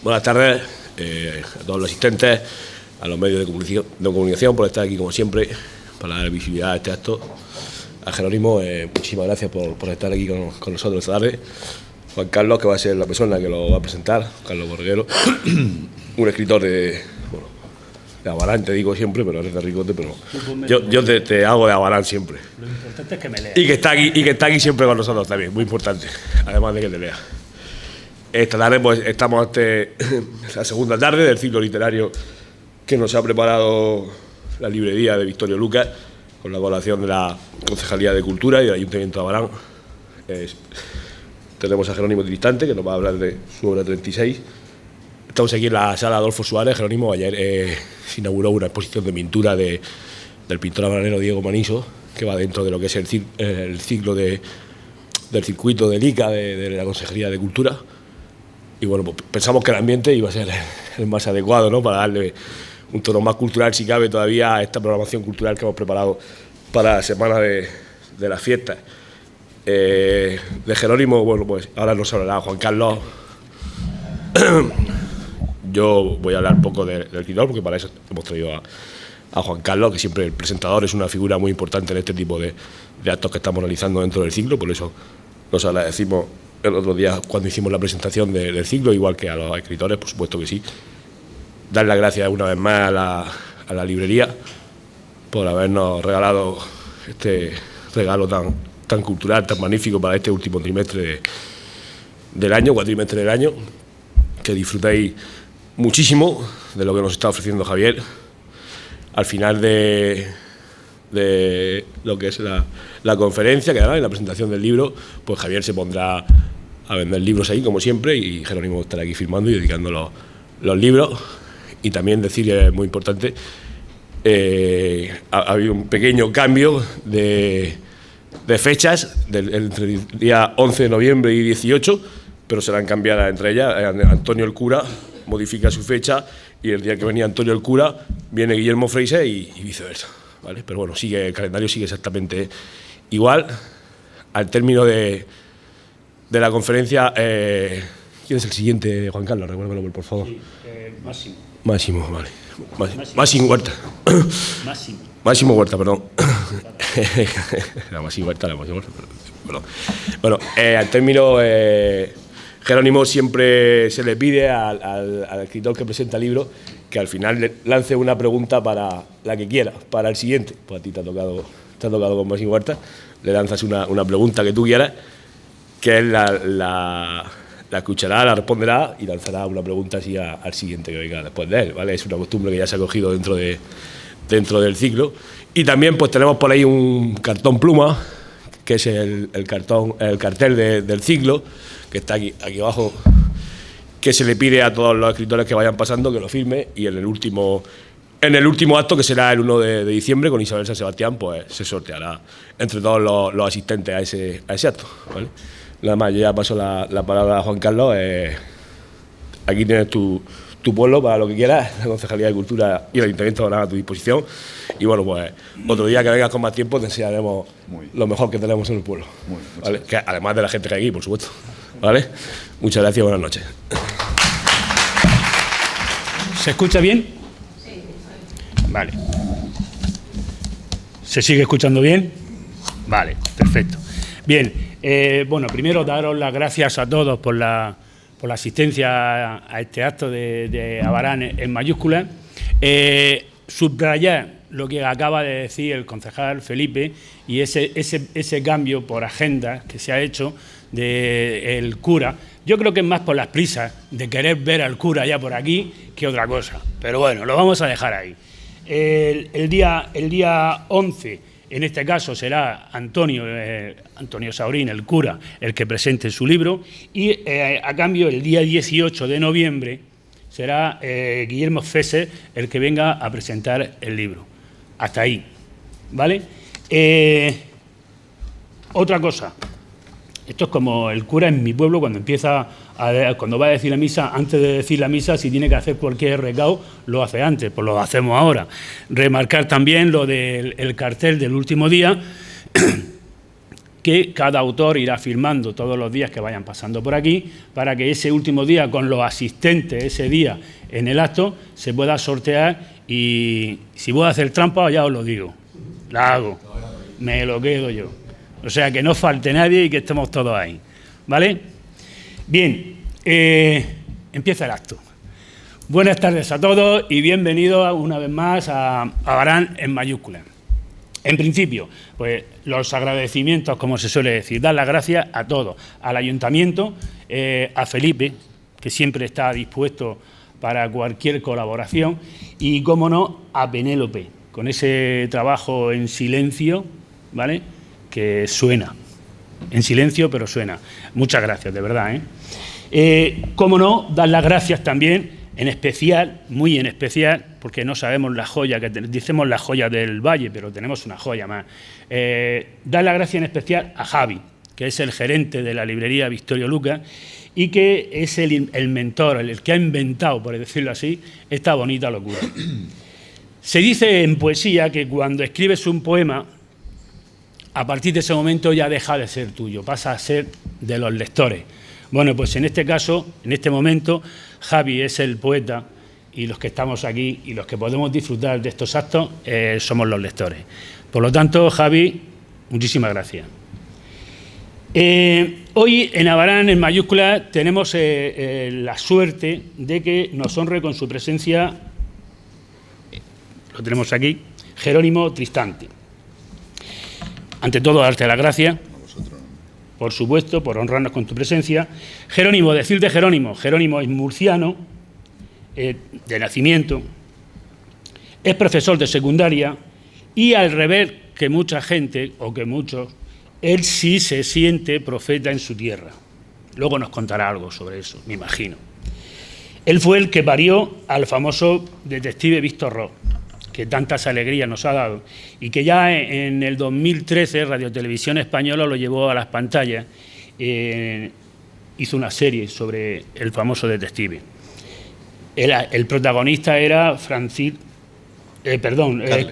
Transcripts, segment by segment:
Buenas tardes a todos los asistentes, a los medios de comunicación por estar aquí como siempre, para dar visibilidad a este acto. A Jerónimo, muchísimas gracias por estar aquí con nosotros esta tarde. Juan Carlos, que va a ser la persona que lo va a presentar, Carlos Borreguero, un escritor de Abarán, te digo siempre, pero eres de Ricote, pero yo te hago de Abarán siempre. Lo importante es que me leas. Y que está aquí siempre con nosotros también, muy importante, además de que te lea. Esta tarde pues estamos ante la segunda tarde del ciclo literario que nos ha preparado la librería de Victorio Lucas, con la colaboración de la Concejalía de Cultura y del Ayuntamiento de Abarán. Tenemos a Jerónimo Tristante, que nos va a hablar de su obra 36. Estamos aquí en la sala Adolfo Suárez. Jerónimo, ayer se inauguró una exposición de pintura del pintor abaranero Diego Maniso, que va dentro de lo que es el ciclo del circuito del ICA, de la Consejería de Cultura. Y bueno, pues pensamos que el ambiente iba a ser el más adecuado, ¿no?, para darle un tono más cultural, si cabe, todavía a esta programación cultural que hemos preparado para la semana de las fiestas. De Jerónimo, bueno, pues ahora nos hablará Juan Carlos. Yo voy a hablar un poco del escritor, porque para eso hemos traído a Juan Carlos, que siempre el presentador es una figura muy importante en este tipo de actos que estamos realizando dentro del ciclo. Por eso nos agradecimos el otro día cuando hicimos la presentación del ciclo, igual que a los escritores, por supuesto que sí. Dar las gracias una vez más a la librería por habernos regalado este regalo tan cultural, tan magnífico para este último trimestre del año, cuatrimestre del año. Que disfrutéis muchísimo de lo que nos está ofreciendo Javier. Al final de lo que es la conferencia, que hará en la presentación del libro, pues Javier se pondrá a vender libros ahí, como siempre, y Jerónimo estará aquí firmando y dedicando los libros. Y también decir, que es muy importante, ha habido un pequeño cambio de fechas entre el día 11 de noviembre y 18, pero serán cambiadas entre ellas. Antonio el Cura modifica su fecha y el día que venía Antonio el Cura viene Guillermo Freixas y viceversa, ¿vale? Pero bueno, el calendario sigue exactamente igual. Al término de la conferencia, ¿quién es el siguiente, Juan Carlos? Recuérdamelo, por favor. Sí, Máximo. Máximo, vale. Máximo Huerta. Máximo Huerta, perdón. Máximo Huerta, perdón. Bueno, al término, Jerónimo siempre se le pide al escritor que presenta el libro que al final le lance una pregunta para la que quiera, para el siguiente. Pues a ti te ha tocado con Máximo Huerta, le lanzas una pregunta que tú quieras, que es la escuchará, la responderá y lanzará una pregunta así al siguiente que venga después de él, ¿vale? Es una costumbre que ya se ha cogido dentro del ciclo. Y también pues tenemos por ahí un cartón pluma, que es el cartel del ciclo, que está aquí abajo, que se le pide a todos los escritores que vayan pasando que lo firme, y en el último acto, que será el 1 de diciembre, con Isabel San Sebastián, pues se sorteará entre todos los asistentes a ese acto, ¿vale? Nada más, yo ya paso la palabra a Juan Carlos. Aquí tienes tu pueblo para lo que quieras, la Concejalía de Cultura y el Ayuntamiento van a tu disposición. Y bueno, pues otro día que vengas con más tiempo te enseñaremos lo mejor que tenemos en el pueblo, ¿vale? Que además de la gente que hay aquí, por supuesto, ¿vale? Muchas gracias, buenas noches. ¿Se escucha bien? Sí. Vale. ¿Se sigue escuchando bien? Vale, perfecto. Bien. Bueno, primero daros las gracias a todos por la asistencia a este acto de Abarán en mayúsculas. Subrayar lo que acaba de decir el concejal Felipe y ese cambio por agenda que se ha hecho del cura. Yo creo que es más por las prisas de querer ver al cura ya por aquí que otra cosa. Pero bueno, lo vamos a dejar ahí. El día 11... En este caso será Antonio Saurín, el cura, el que presente su libro, y a cambio el día 18 de noviembre será Guillermo Freixas el que venga a presentar el libro. Hasta ahí, ¿vale? Otra cosa, esto es como el cura en mi pueblo cuando va a decir la misa, antes de decir la misa, si tiene que hacer cualquier recao, lo hace antes, pues lo hacemos ahora. Remarcar también lo del cartel del último día, que cada autor irá firmando todos los días que vayan pasando por aquí, para que ese último día, con los asistentes ese día en el acto, se pueda sortear. Y si voy a hacer trampa, ya os lo digo, la hago, me lo quedo yo. O sea, que no falte nadie y que estemos todos ahí, ¿vale? Bien, empieza el acto. Buenas tardes a todos y bienvenidos una vez más a Abarán en mayúsculas. En principio, pues los agradecimientos, como se suele decir, dar las gracias a todos, al Ayuntamiento, a Felipe, que siempre está dispuesto para cualquier colaboración, y, cómo no, a Penélope, con ese trabajo en silencio, ¿vale?, que suena, en silencio, pero suena. Muchas gracias, de verdad, Cómo no, dar las gracias también, en especial, muy en especial, porque no sabemos la joya, que decimos la joya del Valle, pero tenemos una joya más. Dar las gracias en especial a Javi, que es el gerente de la librería Victorio Lucas y que es el mentor, el que ha inventado, por decirlo así, esta bonita locura. Se dice en poesía que cuando escribes un poema, a partir de ese momento ya deja de ser tuyo, pasa a ser de los lectores. Bueno, pues en este caso, en este momento, Javi es el poeta y los que estamos aquí y los que podemos disfrutar de estos actos somos los lectores. Por lo tanto, Javi, muchísimas gracias. Hoy en Abarán, en mayúsculas, tenemos la suerte de que nos honre con su presencia, lo tenemos aquí, Jerónimo Tristante. Ante todo, darte las gracias. Por supuesto, por honrarnos con tu presencia. Jerónimo, decirte Jerónimo es murciano, de nacimiento, es profesor de secundaria y, al revés que mucha gente, o que muchos, él sí se siente profeta en su tierra. Luego nos contará algo sobre eso, me imagino. Él fue el que parió al famoso detective Víctor Ros, que tantas alegrías nos ha dado, y que ya en el 2013 Radio Televisión Española lo llevó a las pantallas, hizo una serie sobre el famoso detective. El protagonista era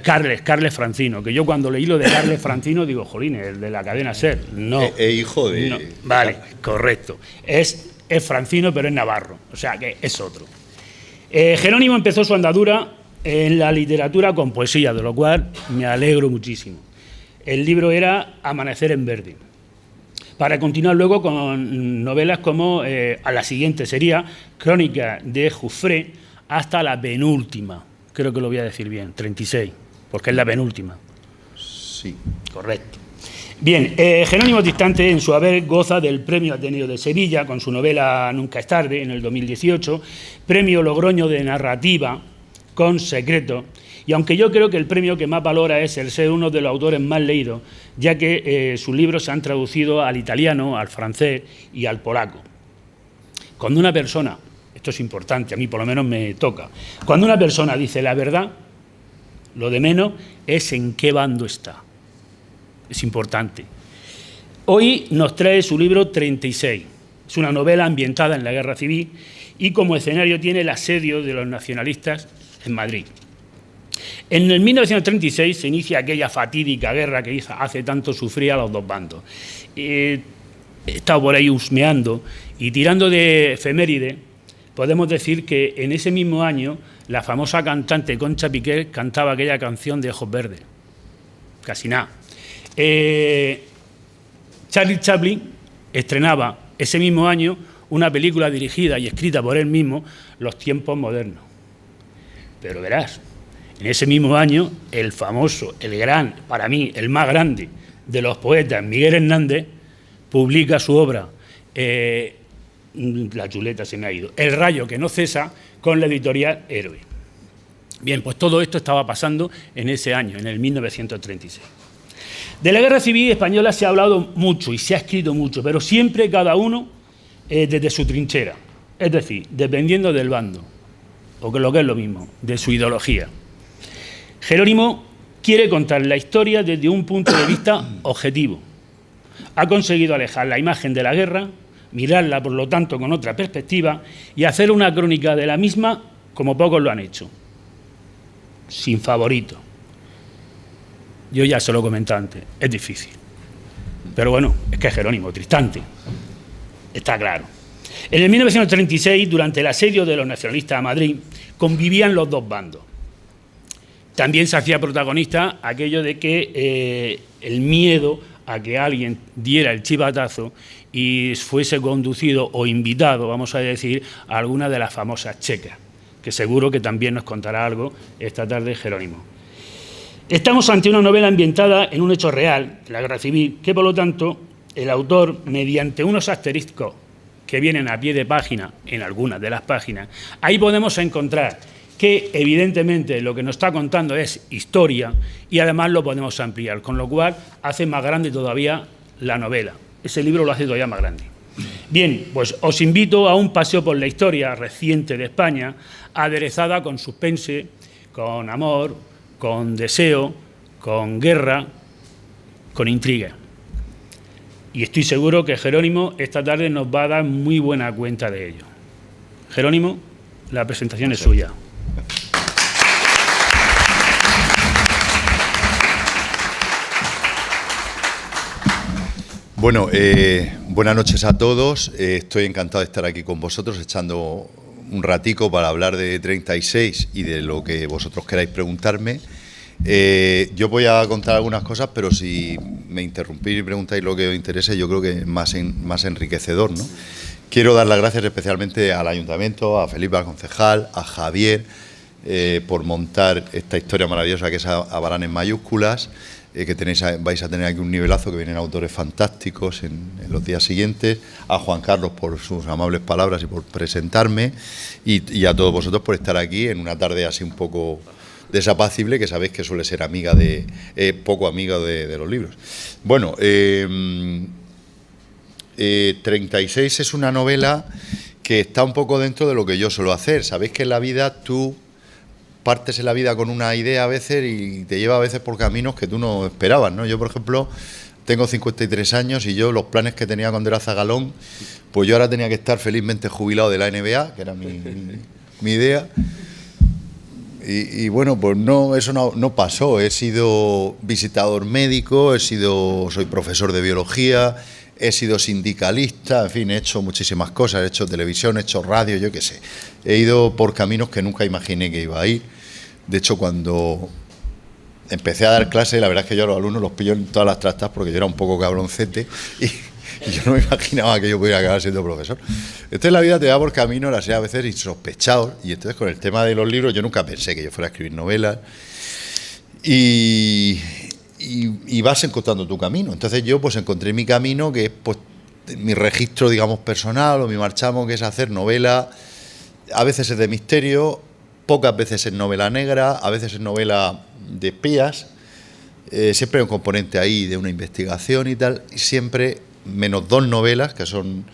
Carles Francino, que yo cuando leí lo de Carles Francino digo, jolín, el de la cadena SER. No. Hijo de... No. Vale, correcto. Es Francino, pero es navarro, o sea que es otro. Jerónimo empezó su andadura en la literatura con poesía, de lo cual me alegro muchísimo. El libro era Amanecer en verde, para continuar luego con novelas como a la siguiente sería Crónica de Jufré, hasta la penúltima, creo que lo voy a decir bien, 36, porque es la penúltima. Sí. Correcto. Bien, Jerónimo Tristante, en su haber, goza del Premio Ateneo de Sevilla con su novela Nunca es tarde, en el 2018, Premio Logroño de Narrativa con Secreto, y aunque yo creo que el premio que más valora es el ser uno de los autores más leídos, ya que sus libros se han traducido al italiano, al francés y al polaco. Cuando una persona, esto es importante, a mí por lo menos me toca, cuando una persona dice la verdad, lo de menos es en qué bando está. Es importante. Hoy nos trae su libro 36. Es una novela ambientada en la Guerra Civil y como escenario tiene el asedio de los nacionalistas en Madrid. En el 1936 se inicia aquella fatídica guerra que hace tanto sufrir a los dos bandos. He estado por ahí husmeando y tirando de efeméride, podemos decir que en ese mismo año la famosa cantante Concha Piquer cantaba aquella canción de Ojos Verdes. Casi nada. Charlie Chaplin estrenaba ese mismo año una película dirigida y escrita por él mismo, Los tiempos modernos. Pero verás, en ese mismo año, el famoso, el gran, para mí, el más grande de los poetas, Miguel Hernández, publica su obra, la chuleta se me ha ido, El rayo que no cesa, con la editorial Héroe. Bien, pues todo esto estaba pasando en ese año, en el 1936. De la Guerra Civil Española se ha hablado mucho y se ha escrito mucho, pero siempre cada uno desde su trinchera, es decir, dependiendo del bando, o que lo que es lo mismo, de su ideología. Jerónimo quiere contar la historia desde un punto de vista objetivo. Ha conseguido alejar la imagen de la guerra, mirarla, por lo tanto, con otra perspectiva y hacer una crónica de la misma como pocos lo han hecho, sin favorito. Yo ya se lo comenté antes, es difícil. Pero bueno, es que es Jerónimo, Tristante, está claro. En el 1936, durante el asedio de los nacionalistas a Madrid, convivían los dos bandos. También se hacía protagonista aquello de que el miedo a que alguien diera el chivatazo y fuese conducido o invitado, vamos a decir, a alguna de las famosas checas, que seguro que también nos contará algo esta tarde Jerónimo. Estamos ante una novela ambientada en un hecho real, la guerra civil, que por lo tanto el autor, mediante unos asteriscos que vienen a pie de página en algunas de las páginas, ahí podemos encontrar que evidentemente lo que nos está contando es historia y además lo podemos ampliar, con lo cual hace más grande todavía la novela. Ese libro lo hace todavía más grande. Bien, pues os invito a un paseo por la historia reciente de España, aderezada con suspense, con amor, con deseo, con guerra, con intriga. Y estoy seguro que Jerónimo esta tarde nos va a dar muy buena cuenta de ello. Jerónimo, la presentación es suya. Bueno, buenas noches a todos. Estoy encantado de estar aquí con vosotros, echando un ratico para hablar de 36 y de lo que vosotros queráis preguntarme. Yo voy a contar algunas cosas, pero si me interrumpís y preguntáis lo que os interese, yo creo que es más enriquecedor, ¿no? Quiero dar las gracias especialmente al Ayuntamiento, a Felipe, al concejal, a Javier, por montar esta historia maravillosa que es Abarán en mayúsculas, que vais a tener aquí un nivelazo, que vienen autores fantásticos en los días siguientes, a Juan Carlos por sus amables palabras y por presentarme, y a todos vosotros por estar aquí en una tarde así un poco desapacible, que sabéis que suele ser poco amiga de los libros. Bueno, 36 es una novela que está un poco dentro de lo que yo suelo hacer. Sabéis que en la vida tú partes en la vida con una idea a veces y te lleva a veces por caminos que tú no esperabas, ¿no? Yo, por ejemplo, tengo 53 años y yo los planes que tenía cuando era zagalón, pues yo ahora tenía que estar felizmente jubilado de la NBA, que era mi idea. Y bueno, pues no, eso no pasó. He sido visitador médico, soy profesor de biología, he sido sindicalista, en fin, he hecho muchísimas cosas, he hecho televisión, he hecho radio, yo qué sé. He ido por caminos que nunca imaginé que iba a ir. De hecho, cuando empecé a dar clases, la verdad es que yo a los alumnos los pillo en todas las trastas porque yo era un poco cabroncete y yo no me imaginaba que yo pudiera acabar siendo profesor. Entonces la vida te da por caminos, las a veces insospechados, y entonces con el tema de los libros yo nunca pensé que yo fuera a escribir novelas y vas encontrando tu camino. Entonces yo pues encontré mi camino, que es pues mi registro, digamos, personal, o mi marchamo, que es hacer novela. A veces es de misterio, pocas veces es novela negra, a veces es novela de espías, siempre hay un componente ahí de una investigación y tal, y siempre, menos dos novelas, que son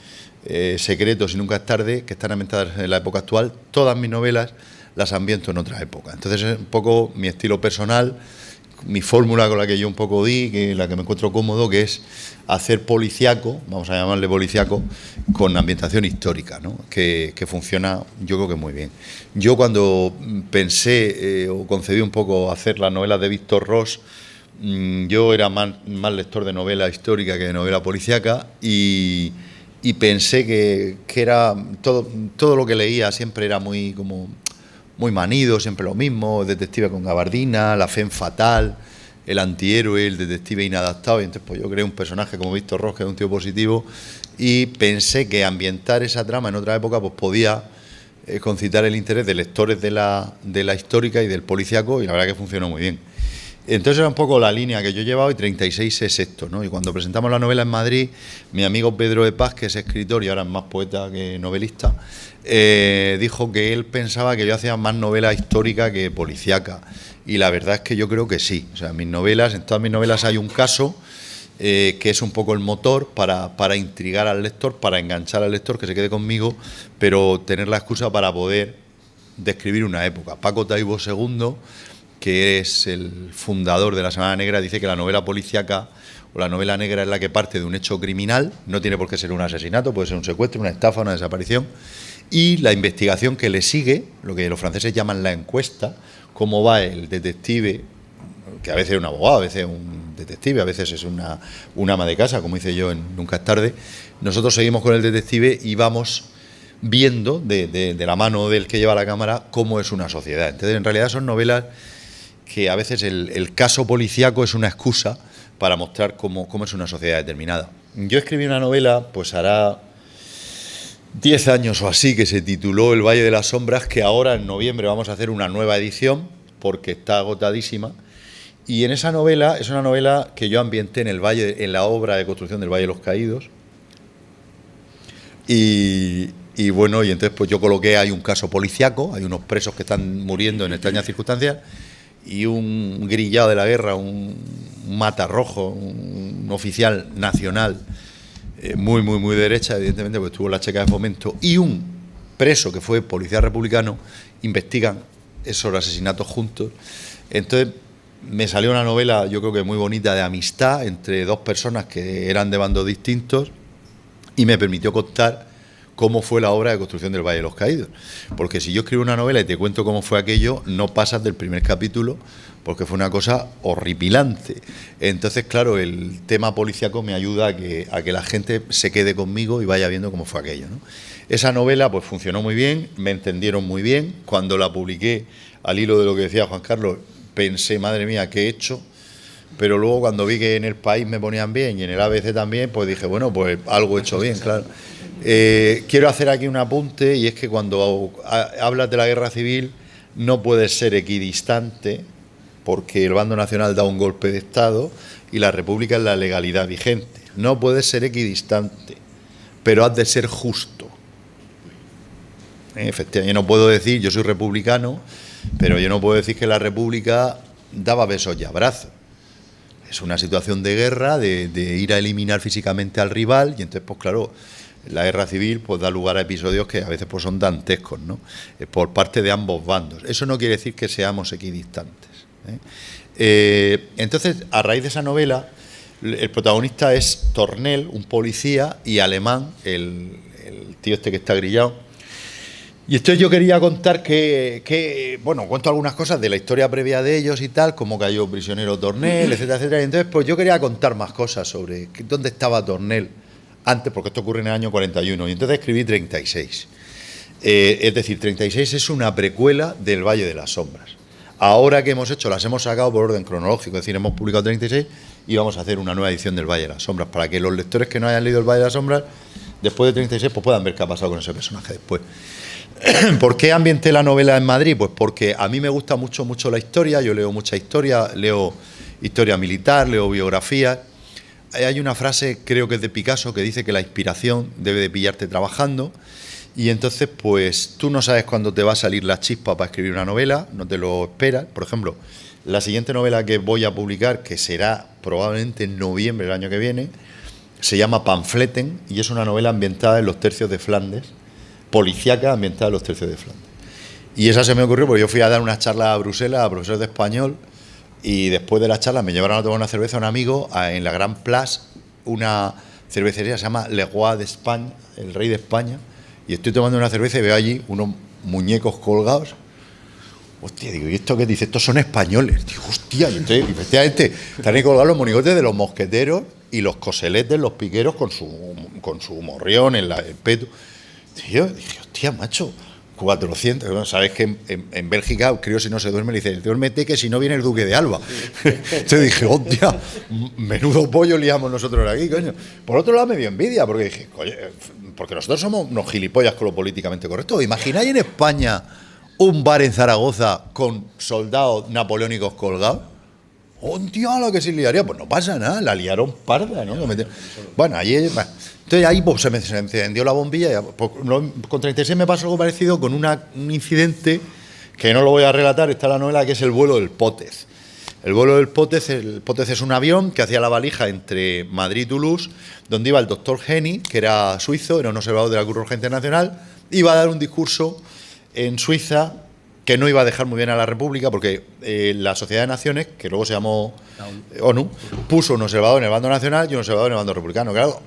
Secretos y Nunca es tarde, que están ambientadas en la época actual. Todas mis novelas las ambiento en otra época. Entonces es un poco mi estilo personal, mi fórmula con la que yo un poco la que me encuentro cómodo, que es hacer policíaco, vamos a llamarle policíaco, con ambientación histórica, ¿no? Que funciona, yo creo que muy bien. Yo cuando pensé o concebí un poco hacer las novelas de Víctor Ros, yo era más lector de novela histórica que de novela policíaca, y pensé que era todo lo que leía siempre era muy manido, siempre lo mismo: detective con gabardina, la femme fatal, el antihéroe, el detective inadaptado. Y entonces pues yo creé un personaje como Víctor Ros, que es un tío positivo, y pensé que ambientar esa trama en otra época pues podía concitar el interés de lectores de la histórica y del policíaco, y la verdad que funcionó muy bien. Entonces era un poco la línea que yo he llevado, y 36 es esto, ¿no? Y cuando presentamos la novela en Madrid, mi amigo Pedro de Paz, que es escritor y ahora es más poeta que novelista, dijo que él pensaba que yo hacía más novela histórica que policíaca, y la verdad es que yo creo que sí. O sea, en todas mis novelas hay un caso que es un poco el motor para intrigar al lector, para enganchar al lector, que se quede conmigo, pero tener la excusa para poder describir una época. Paco Taibo II, que es el fundador de la Semana Negra, dice que la novela policíaca o la novela negra es la que parte de un hecho criminal, no tiene por qué ser un asesinato, puede ser un secuestro, una estafa, una desaparición, y la investigación que le sigue, lo que los franceses llaman la encuesta, cómo va el detective, que a veces es un abogado, a veces es un detective, a veces es una ama de casa, como hice yo en Nunca es tarde. Nosotros seguimos con el detective y vamos viendo de la mano del que lleva la cámara cómo es una sociedad. Entonces, en realidad son novelas que a veces el caso policíaco es una excusa para mostrar cómo es una sociedad determinada. Yo escribí una novela, pues hará 10 años o así, que se tituló El Valle de las Sombras, que ahora en noviembre vamos a hacer una nueva edición, porque está agotadísima. Y en esa novela, es una novela que yo ambienté en la obra de construcción del Valle de los Caídos. Y bueno, y entonces pues yo coloqué ahí un caso policiaco, hay unos presos que están muriendo en extrañas circunstancias, y un grillado de la guerra, un matarrojo, un oficial nacional, muy derecha, evidentemente, porque estuvo en la Checa de Fomento, y un preso que fue policía republicano, investigan esos asesinatos juntos. Entonces me salió una novela, yo creo que muy bonita, de amistad entre dos personas que eran de bandos distintos, y me permitió contar cómo fue la obra de construcción del Valle de los Caídos. Porque si yo escribo una novela y te cuento cómo fue aquello, no pasas del primer capítulo, porque fue una cosa horripilante. Entonces, claro, el tema policíaco me ayuda a que la gente se quede conmigo y vaya viendo cómo fue aquello, ¿no? Esa novela pues funcionó muy bien, me entendieron muy bien. Cuando la publiqué, al hilo de lo que decía Juan Carlos, pensé, madre mía, ¿qué he hecho? Pero luego cuando vi que en El País me ponían bien y en el ABC también, pues dije, bueno, pues algo he hecho bien, claro. Quiero hacer aquí un apunte, y es que cuando hablas de la guerra civil no puedes ser equidistante, porque el bando nacional da un golpe de Estado y la república es la legalidad vigente. No puedes ser equidistante, pero has de ser justo. Efectivamente, yo no puedo decir, yo soy republicano, pero yo no puedo decir que la república daba besos y abrazos. Es una situación de guerra, de ir a eliminar físicamente al rival, y entonces, pues claro, la guerra civil pues da lugar a episodios que a veces pues son dantescos, ¿no? Por parte de ambos bandos. Eso no quiere decir que seamos equidistantes, entonces, a raíz de esa novela, el protagonista es Tornel, un policía, y Alemán, el tío este que está grillado. Y entonces yo quería contar bueno, cuento algunas cosas de la historia previa de ellos y tal, cómo cayó prisionero Tornel, etcétera, etcétera. Y entonces pues yo quería contar más cosas sobre dónde estaba Tornel antes, porque esto ocurre en el año 41, y entonces escribí 36. Es decir, 36 es una precuela del Valle de las Sombras. Ahora que hemos hecho, las hemos sacado por orden cronológico, es decir, hemos publicado 36 y vamos a hacer una nueva edición del Valle de las Sombras, para que los lectores que no hayan leído el Valle de las Sombras, después de 36, pues puedan ver qué ha pasado con ese personaje después. ¿Por qué ambienté la novela en Madrid? Pues porque a mí me gusta mucho la historia, yo leo mucha historia, leo historia militar, leo biografías. Hay una frase, creo que es de Picasso, que dice que la inspiración debe de pillarte trabajando, y entonces pues tú no sabes cuándo te va a salir la chispa para escribir una novela, no te lo esperas. Por ejemplo, la siguiente novela que voy a publicar, que será probablemente en noviembre del año que viene, se llama Pamfleten, y es una novela ambientada en los tercios de Flandes, policíaca ambientada en los tercios de Flandes. Y esa se me ocurrió porque yo fui a dar una charla a Bruselas a profesores de español, y después de la charla me llevaron a tomar una cerveza a un amigo en la Gran Place, una cervecería se llama Le Roi d'Espagne, el rey de España, y estoy tomando una cerveza y veo allí unos muñecos colgados. Hostia, digo, ¿y esto qué dice? Estos son españoles. Digo, hostia, y entonces, efectivamente, están ahí colgados los monigotes de los mosqueteros y los coseletes, los piqueros con su morrión, el peto. Tío, dije, hostia, macho, 400. Bueno, sabes que en Bélgica, creo, si no se duerme, le dice, duérmete que si no viene el duque de Alba. Entonces dije, hostia, menudo pollo liamos nosotros aquí, coño. Por otro lado me dio envidia, porque dije, coño, porque nosotros somos unos gilipollas con lo políticamente correcto. ¿Imagináis en España un bar en Zaragoza con soldados napoleónicos colgados? ¡Hostia, lo que se liaría! Pues no pasa nada, la liaron parda, ¿no? Bueno, allí... Entonces ahí pues, se me encendió la bombilla. Pues, con 36 me pasó algo parecido con un incidente que no lo voy a relatar, está en la novela, que es el vuelo del Pótez. El vuelo del Pótez, es un avión que hacía la valija entre Madrid y Toulouse, donde iba el doctor Henny, que era suizo, era un observador de la Cruz Roja Internacional, iba a dar un discurso en Suiza que no iba a dejar muy bien a la República, porque la Sociedad de Naciones, que luego se llamó ONU, puso un observador en el bando nacional y un observador en el bando republicano. Claro,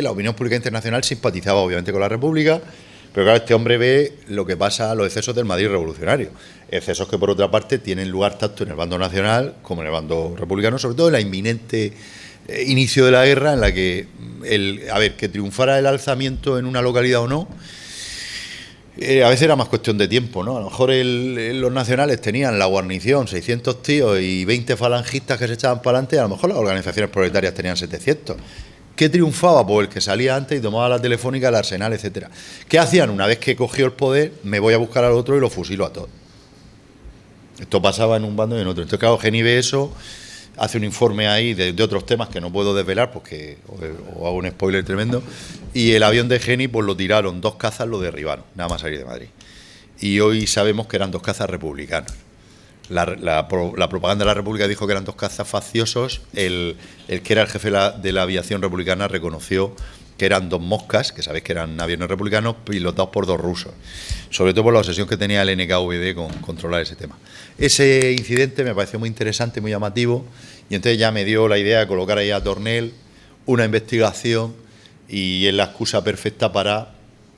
la opinión pública internacional simpatizaba obviamente con la República, Pero claro, este hombre ve lo que pasa a los excesos del Madrid revolucionario. Excesos que, por otra parte, tienen lugar tanto en el bando nacional como en el bando republicano, sobre todo en la inminente inicio de la guerra, en la que, que triunfara el alzamiento en una localidad o no, a veces era más cuestión de tiempo, ¿no? A lo mejor los nacionales tenían la guarnición, 600 tíos y 20 falangistas que se echaban para adelante, a lo mejor las organizaciones proletarias tenían 700. ¿Qué triunfaba? Pues el que salía antes y tomaba la telefónica, el arsenal, etcétera. ¿Qué hacían? Una vez que cogió el poder, me voy a buscar al otro y lo fusilo a todos. Esto pasaba en un bando y en otro. Entonces, claro, Geni ve eso, hace un informe ahí de otros temas que no puedo desvelar porque o hago un spoiler tremendo, y el avión de Geni pues lo tiraron, 2 cazas lo derribaron, nada más salir de Madrid. Y hoy sabemos que eran 2 cazas republicanos. La propaganda de la República dijo que eran 2 cazas facciosos, el que era el jefe de la aviación republicana reconoció que eran 2 moscas, que sabéis que eran aviones republicanos pilotados por 2 rusos, sobre todo por la obsesión que tenía el NKVD con controlar ese tema. Ese incidente me pareció muy interesante, muy llamativo, y entonces ya me dio la idea de colocar ahí a Tornel, una investigación, y es la excusa perfecta para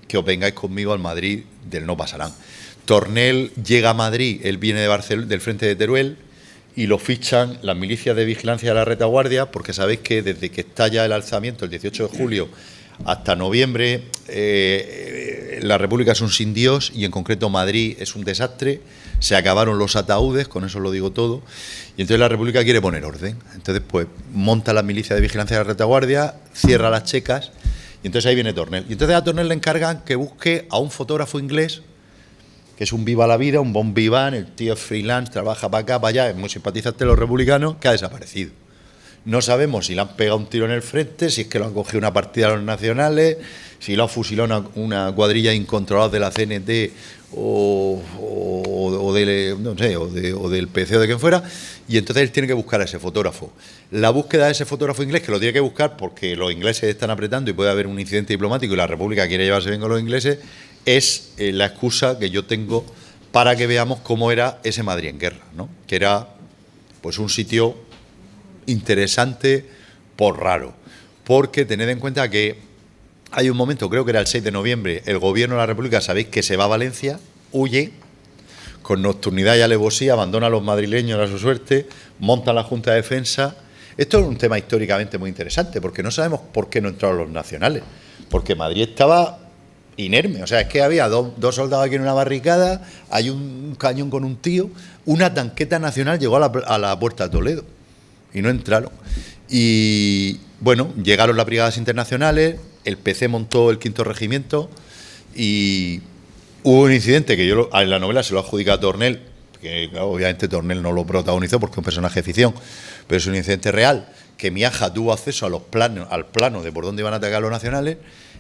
que os vengáis conmigo al Madrid del No Pasarán. Tornel llega a Madrid, él viene del frente de Teruel, y lo fichan las milicias de vigilancia de la retaguardia, porque sabéis que desde que estalla el alzamiento, el 18 de julio, hasta noviembre, la República es un sin Dios, y en concreto Madrid es un desastre. Se acabaron los ataúdes, con eso lo digo todo, y entonces la República quiere poner orden. Entonces, pues, monta la milicia de vigilancia de la retaguardia, cierra las checas, y entonces ahí viene Tornel. Y entonces a Tornel le encargan que busque a un fotógrafo inglés, que es un viva la vida, un bon vivant, el tío es freelance, trabaja para acá, para allá, es muy simpatizante de los republicanos, que ha desaparecido. No sabemos si le han pegado un tiro en el frente, si es que lo han cogido una partida de los nacionales, si lo ha fusilado una cuadrilla incontrolada de la CNT o del PC o de quien fuera, y entonces él tiene que buscar a ese fotógrafo. La búsqueda de ese fotógrafo inglés, que lo tiene que buscar porque los ingleses están apretando y puede haber un incidente diplomático y la República quiere llevarse bien con los ingleses, es la excusa que yo tengo para que veamos cómo era ese Madrid en guerra, ¿no? Que era pues un sitio interesante por raro, porque tened en cuenta que hay un momento, creo que era el 6 de noviembre, el gobierno de la República, sabéis que se va a Valencia, huye, con nocturnidad y alevosía, abandona a los madrileños a su suerte, monta la Junta de Defensa. Esto es un tema históricamente muy interesante, porque no sabemos por qué no entraron los nacionales, porque Madrid estaba inerme, o sea, es que había dos soldados aquí en una barricada, hay un cañón con un tío, una tanqueta nacional llegó a la puerta de Toledo y no entraron. Y bueno, llegaron las brigadas internacionales, el PC montó el 5º regimiento y hubo un incidente que yo en la novela se lo adjudica a Tornel, que claro, obviamente Tornel no lo protagonizó porque es un personaje de ficción, pero es un incidente real, que Miaja tuvo acceso al plano de por dónde iban a atacar los nacionales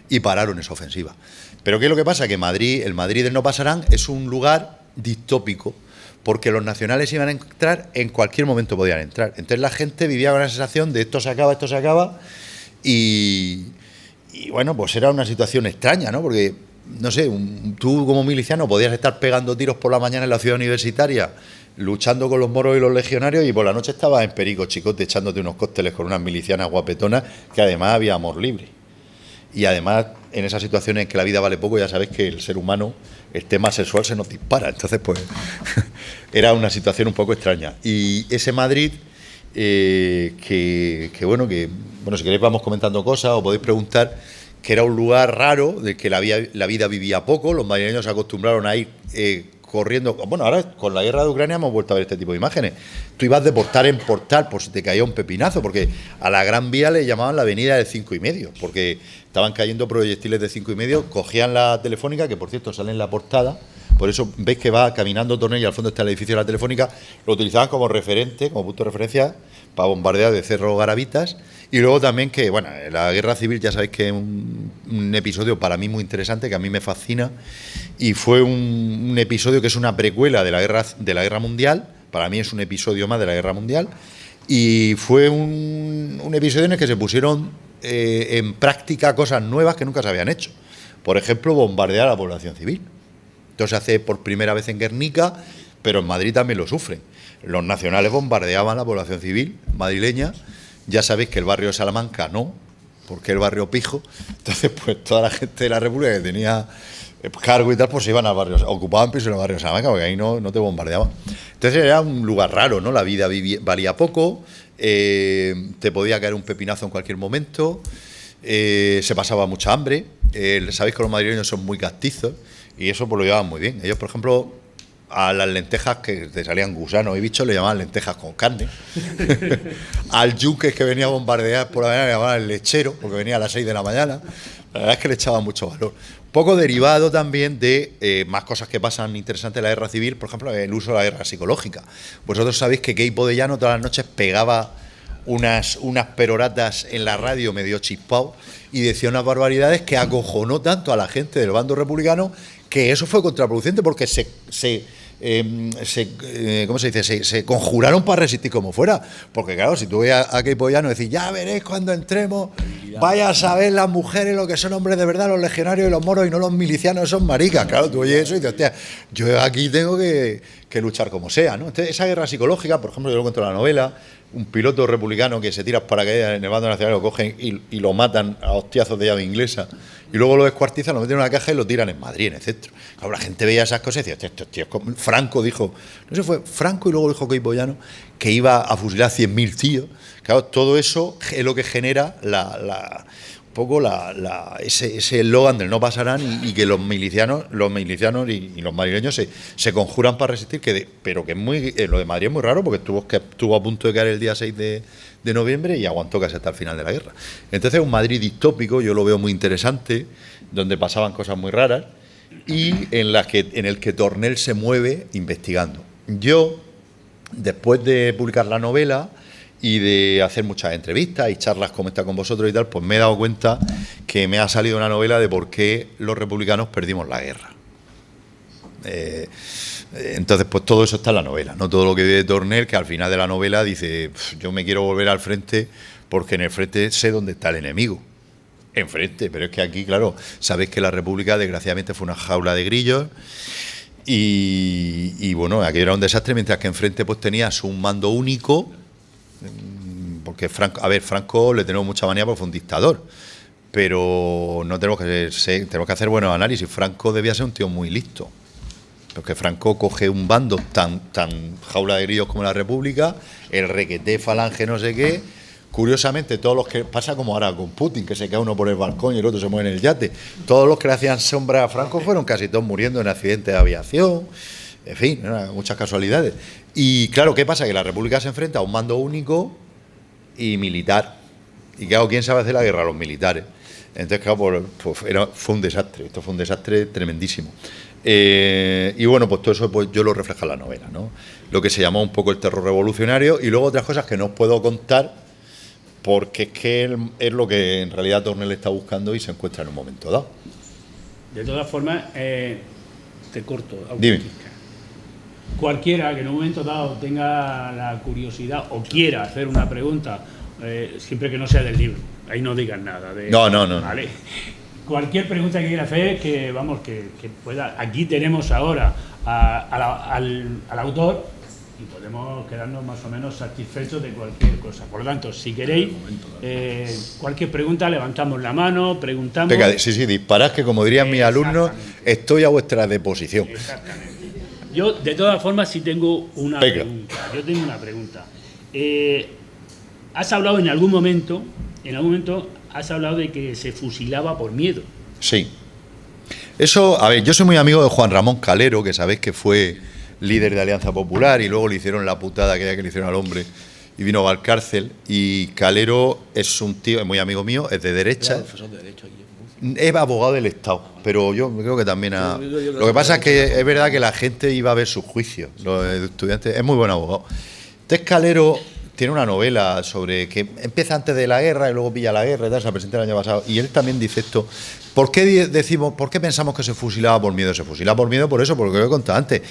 y pararon esa ofensiva. Pero ¿qué es lo que pasa? Que el Madrid del No Pasarán es un lugar distópico, porque los nacionales iban a entrar, en cualquier momento podían entrar. Entonces la gente vivía con la sensación de esto se acaba, y bueno, pues era una situación extraña, ¿no? Porque, no sé, tú como miliciano podías estar pegando tiros por la mañana en la ciudad universitaria, luchando con los moros y los legionarios, y por la noche estabas en Perico Chicote echándote unos cócteles con unas milicianas guapetonas, que además había amor libre. Y además, en esas situaciones en que la vida vale poco, ya sabes que el ser humano, el tema sexual se nos dispara. Entonces, pues, era una situación un poco extraña. Y ese Madrid, que si queréis vamos comentando cosas o podéis preguntar, que era un lugar raro, de que la vida vivía poco, los madrileños se acostumbraron a ir corriendo. Bueno, ahora con la guerra de Ucrania hemos vuelto a ver este tipo de imágenes. Tú ibas de portal en portal por si te caía un pepinazo, porque a la Gran Vía le llamaban la avenida del 5,5, porque estaban cayendo proyectiles de 5,5, cogían la Telefónica, que por cierto sale en la portada, por eso veis que va caminando Tornel y al fondo está el edificio de la Telefónica, lo utilizaban como referente, como punto de referencia para bombardear de Cerro Garavitas. Y luego también que, bueno, la guerra civil ya sabéis que es un episodio para mí muy interesante, que a mí me fascina, y fue un episodio que es una precuela de la guerra mundial. Para mí es un episodio más de la guerra mundial, y fue un episodio en el que se pusieron en práctica cosas nuevas que nunca se habían hecho. Por ejemplo, bombardear a la población civil. Esto se hace por primera vez en Guernica, pero en Madrid también lo sufren. Los nacionales bombardeaban a la población civil madrileña. Ya sabéis que el barrio de Salamanca no, porque el barrio pijo. Entonces, pues toda la gente de la República que tenía cargo y tal, pues se iban al barrio, ocupaban pisos en el barrio de Salamanca, porque ahí no te bombardeaban. Entonces era un lugar raro, ¿no? La vida valía poco, te podía caer un pepinazo en cualquier momento, se pasaba mucha hambre. Sabéis que los madrileños son muy castizos y eso pues lo llevaban muy bien. Ellos, por ejemplo, a las lentejas que te salían gusanos y bichos le llamaban lentejas con carne. Al yunque que venía a bombardear por la mañana le llamaban el lechero, porque venía a las 6 de la mañana. La verdad es que le echaban mucho valor. Poco derivado también de más cosas que pasan interesantes en la guerra civil, por ejemplo, el uso de la guerra psicológica. Vosotros sabéis que Queipo de Llano todas las noches pegaba unas peroratas en la radio medio chispado y decía unas barbaridades que acojonó tanto a la gente del bando republicano que eso fue contraproducente porque ¿cómo se dice? Se conjuraron para resistir como fuera. Porque claro, si tú veías a Queipo de Llano decir, ya veréis cuando entremos, vaya a saber las mujeres lo que son hombres de verdad, los legionarios y los moros, y no los milicianos son maricas. Claro, tú oyes eso y dices, hostia, yo aquí tengo que luchar como sea, ¿no? Entonces, esa guerra psicológica, por ejemplo, yo lo cuento en la novela, un piloto republicano que se tira paracaídas en el bando nacional, lo cogen y lo matan a hostiazos de llave inglesa, y luego lo descuartizan, lo meten en una caja y lo tiran en Madrid, en el centro. Claro, la gente veía esas cosas y decía, estos tíos, Franco dijo, no sé, fue Franco y luego dijo Queipo de Llano, que iba a fusilar 100.000 tíos. Claro, todo eso es lo que genera un poco ese eslogan del no pasarán y que los milicianos y los madrileños se conjuran para resistir, pero que es muy, lo de Madrid es muy raro porque estuvo a punto de caer el día 6 de noviembre y aguantó casi hasta el final de la guerra. Entonces un Madrid distópico, yo lo veo muy interesante, donde pasaban cosas muy raras y en el que Tornel se mueve investigando. Yo, después de publicar la novela y de hacer muchas entrevistas y charlas como esta con vosotros y tal, pues me he dado cuenta que me ha salido una novela de por qué los republicanos perdimos la guerra. Entonces, pues todo eso está en la novela, no todo lo que vive Tornel, que al final de la novela dice, yo me quiero volver al frente porque en el frente sé dónde está el enemigo. Enfrente, pero es que aquí, claro, sabéis que la República desgraciadamente fue una jaula de grillos y bueno, aquí era un desastre, mientras que enfrente pues tenías un mando único, porque Franco le tenemos mucha manía porque fue un dictador, pero no tenemos que hacer buenos análisis. Franco debía ser un tío muy listo, porque Franco coge un bando tan jaula de grillos como la República, el requeté falange no sé qué. Curiosamente, todos los que pasa como ahora con Putin, que se cae uno por el balcón y el otro se mueve en el yate, todos los que le hacían sombra a Franco fueron casi todos muriendo en accidentes de aviación, en fin, muchas casualidades. Y claro, ¿qué pasa? Que la República se enfrenta a un mando único y militar. Y claro, ¿quién sabe hacer la guerra? Los militares. Entonces, claro, fue un desastre, esto fue un desastre tremendísimo. Y bueno, pues todo eso pues yo lo refleja en la novela, ¿no? Lo que se llamó un poco el terror revolucionario y luego otras cosas que no os puedo contar porque es que es lo que en realidad Tornel está buscando y se encuentra en un momento dado. De todas formas, te corto. Dime. Cualquiera que en un momento dado tenga la curiosidad o quiera hacer una pregunta, siempre que no sea del libro, ahí no digan nada. No. ¿Vale? Cualquier pregunta que quiera hacer, que pueda. Aquí tenemos ahora al autor y podemos quedarnos más o menos satisfechos de cualquier cosa. Por lo tanto, si queréis, cualquier pregunta, levantamos la mano, preguntamos. Venga, sí, disparad, que como dirían mis alumnos, estoy a vuestra disposición. Exactamente. Yo, de todas formas, sí tengo una pregunta. Yo tengo una pregunta. Has hablado en algún momento, has hablado de que se fusilaba por miedo. Sí. Eso, a ver, yo soy muy amigo de Juan Ramón Calero, que sabéis que fue líder de Alianza Popular y luego le hicieron la putada que le hicieron al hombre y vino a la cárcel. Y Calero es un tío, es muy amigo mío, es de derecha. Es abogado del Estado, pero yo creo que también lo que pasa es que es verdad que la gente iba a ver sus juicios, los estudiantes, es muy buen abogado. Entonces Calero tiene una novela sobre que empieza antes de la guerra y luego pilla la guerra y tal, se presentó el año pasado, y él también dice esto. ¿Por qué pensamos que se fusilaba por miedo? Se fusilaba por miedo por eso, porque lo he contado antes.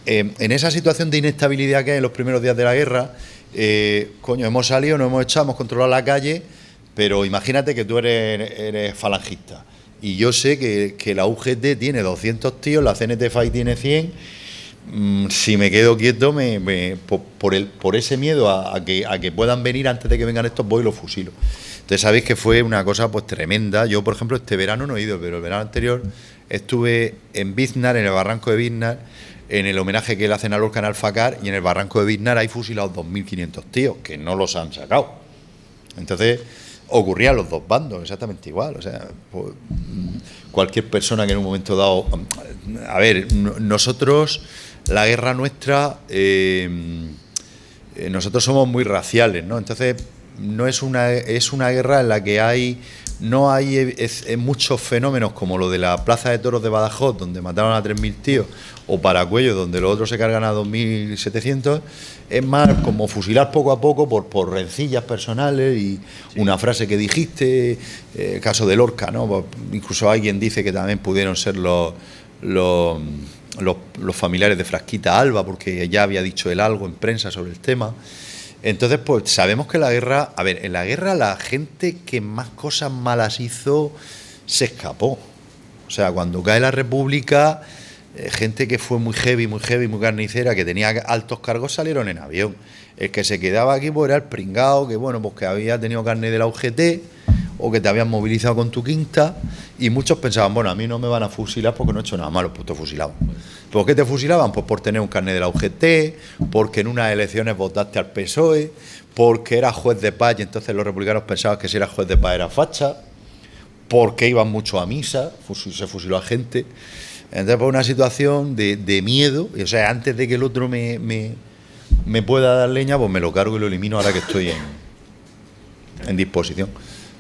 En esa situación de inestabilidad que hay en los primeros días de la guerra, hemos salido, nos hemos echado, hemos controlado la calle, pero imagínate que tú eres falangista y yo sé que la UGT tiene 200 tíos, la CNT-FAI tiene 100, si me quedo quieto por ese miedo a que puedan venir antes de que vengan estos, voy y los fusilo. Entonces sabéis que fue una cosa pues tremenda. Yo, por ejemplo, este verano no he ido, pero el verano anterior estuve en Biznar, en el barranco de Biznar, en el homenaje que le hacen a Lorca en Alfacar, y en el barranco de Biznar hay fusilados 2.500 tíos, que no los han sacado. Entonces, ocurría a los dos bandos, exactamente igual. O sea, pues, cualquier persona que en un momento dado... A ver, nosotros, la guerra nuestra, nosotros somos muy raciales, ¿no? Entonces, no es una guerra en la que no hay muchos fenómenos como lo de la Plaza de Toros de Badajoz, donde mataron a 3.000 tíos, o Paracuello, donde los otros se cargan a 2.700. Es más como fusilar poco a poco por rencillas personales y una frase que dijiste, el caso de Lorca, ¿no? Incluso alguien dice que también pudieron ser los familiares de Frasquita Alba, porque ya había dicho él algo en prensa sobre el tema. Entonces, pues sabemos que la guerra... A ver, en la guerra la gente que más cosas malas hizo se escapó. O sea, cuando cae la República, gente que fue muy heavy, muy carnicera, que tenía altos cargos, salieron en avión. El que se quedaba aquí pues era el pringao, que bueno, pues que había tenido carne de la UGT, o que te habían movilizado con tu quinta, y muchos pensaban, bueno, a mí no me van a fusilar porque no he hecho nada malo, pues te fusilaban. ¿Por qué te fusilaban? Pues por tener un carnet de la UGT, porque en unas elecciones votaste al PSOE, porque eras juez de paz y entonces los republicanos pensaban que si eras juez de paz era facha, porque iban mucho a misa, se fusiló a gente. Entonces, pues una situación de miedo, o sea, antes de que el otro me pueda dar leña, pues me lo cargo y lo elimino ahora que estoy en disposición.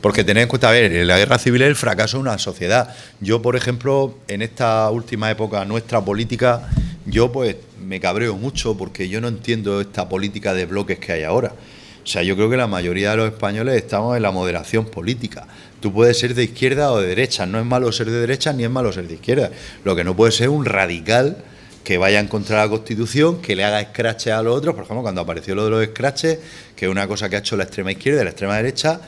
Porque tened en cuenta, a ver, la guerra civil es el fracaso de una sociedad. Yo, por ejemplo, en esta última época nuestra política, yo pues me cabreo mucho porque yo no entiendo esta política de bloques que hay ahora. O sea, yo creo que la mayoría de los españoles estamos en la moderación política. Tú puedes ser de izquierda o de derecha, no es malo ser de derecha ni es malo ser de izquierda. Lo que no puede ser un radical que vaya en contra de la Constitución, que le haga escraches a los otros. Por ejemplo, cuando apareció lo de los escraches, que es una cosa que ha hecho la extrema izquierda y la extrema derecha,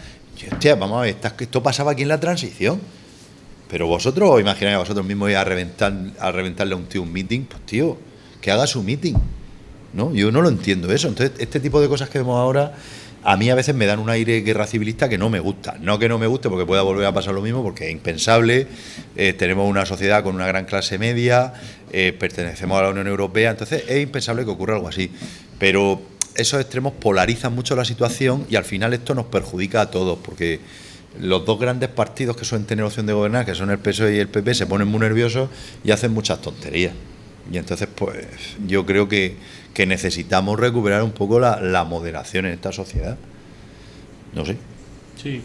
hostia, vamos a ver, esto pasaba aquí en la transición. Pero vosotros os imagináis vosotros mismos ir a reventarle a un tío un meeting, pues tío, que haga su meeting, ¿no? Yo no lo entiendo eso. Entonces, este tipo de cosas que vemos ahora, a mí a veces me dan un aire guerra civilista que no me gusta. No que no me guste porque pueda volver a pasar lo mismo, porque es impensable. Tenemos una sociedad con una gran clase media, pertenecemos a la Unión Europea, entonces es impensable que ocurra algo así. Pero esos extremos polarizan mucho la situación y al final esto nos perjudica a todos, porque los dos grandes partidos que suelen tener opción de gobernar, que son el PSOE y el PP, se ponen muy nerviosos y hacen muchas tonterías. Y entonces, pues, yo creo que necesitamos recuperar un poco la moderación en esta sociedad. No sé. Sí,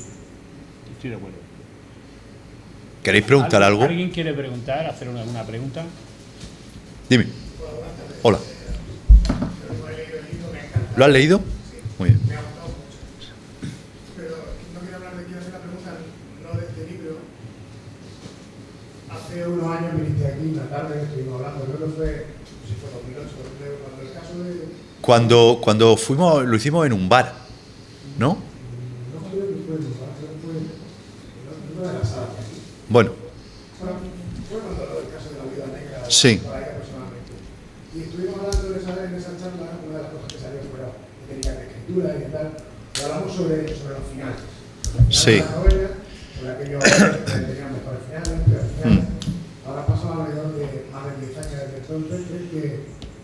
estoy de acuerdo. ¿Queréis preguntar algo? ¿Alguien quiere preguntar, hacer alguna pregunta? Dime. Hola. ¿Lo has leído? Muy bien. Me ha gustado mucho. Pero no quiero hablar de quién hacer la pregunta, no de este libro. Hace unos años viniste aquí, una tarde, estuvimos hablando, creo que fue, si fue 2008, creo, cuando el caso de... Cuando fuimos, lo hicimos en un bar, ¿no? No creo que fue en un bar, creo que fue en una de las salas aquí. Bueno. Fue cuando el caso de la Viuda Negra, Sí. por ahí personalmente. Y estuvimos hablando en esa charla, una de las cosas que salió fuera de técnicas de escritura y tal, y hablamos sobre los finales. Sí. De la novela, sobre aquellos que tenían mejores finales, peores finales. Ahora ha pasado alrededor de más de 10 años desde entonces. ¿Crees que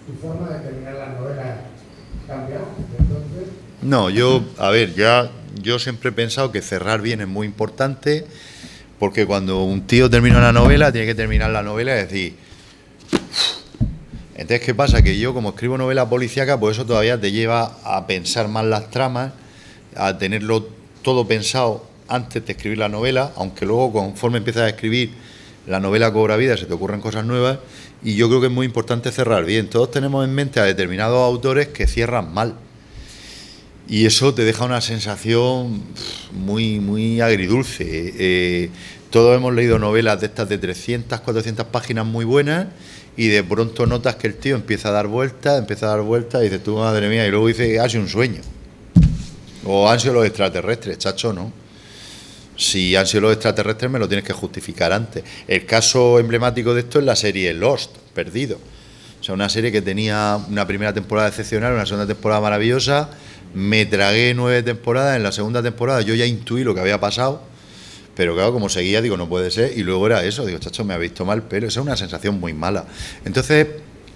tu forma de terminar las novelas ha cambiado desde entonces? No, yo siempre he pensado que cerrar bien es muy importante, porque cuando un tío termina una novela, tiene que terminar la novela y decir... Entonces, ¿qué pasa? Que yo, como escribo novela policíaca, pues eso todavía te lleva a pensar más las tramas, a tenerlo todo pensado antes de escribir la novela, aunque luego, conforme empiezas a escribir, la novela cobra vida, se te ocurren cosas nuevas, y yo creo que es muy importante cerrar bien. Todos tenemos en mente a determinados autores que cierran mal, y eso te deja una sensación muy agridulce. Todos hemos leído novelas de estas de 300, 400 páginas muy buenas, y de pronto notas que el tío empieza a dar vueltas, y dices tú, madre mía, y luego dices, ha sido un sueño. O han sido los extraterrestres, chacho, ¿no? Si han sido los extraterrestres me lo tienes que justificar antes. El caso emblemático de esto es la serie Lost, Perdido. O sea, una serie que tenía una primera temporada excepcional, una segunda temporada maravillosa, Me tragué 9 temporadas, en la segunda temporada yo ya intuí lo que había pasado, pero claro, como seguía, digo, no puede ser, y luego era eso, digo, chacho, me habéis tomado el pelo, esa es una sensación muy mala. Entonces,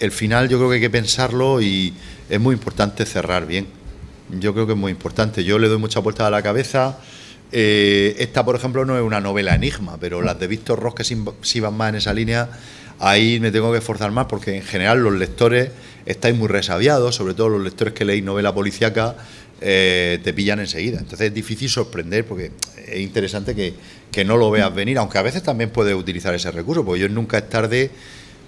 el final yo creo que hay que pensarlo y es muy importante cerrar bien. Yo creo que es muy importante, yo le doy mucha vuelta a la cabeza. Esta, por ejemplo, no es una novela enigma, pero las de Víctor Ros, que sí van más en esa línea, ahí me tengo que esforzar más, porque en general los lectores estáis muy resabiados, sobre todo los lectores que leéis novela policíaca, te pillan enseguida. Entonces es difícil sorprender, porque es interesante que no lo veas venir, aunque a veces también puedes utilizar ese recurso, porque yo nunca es tarde,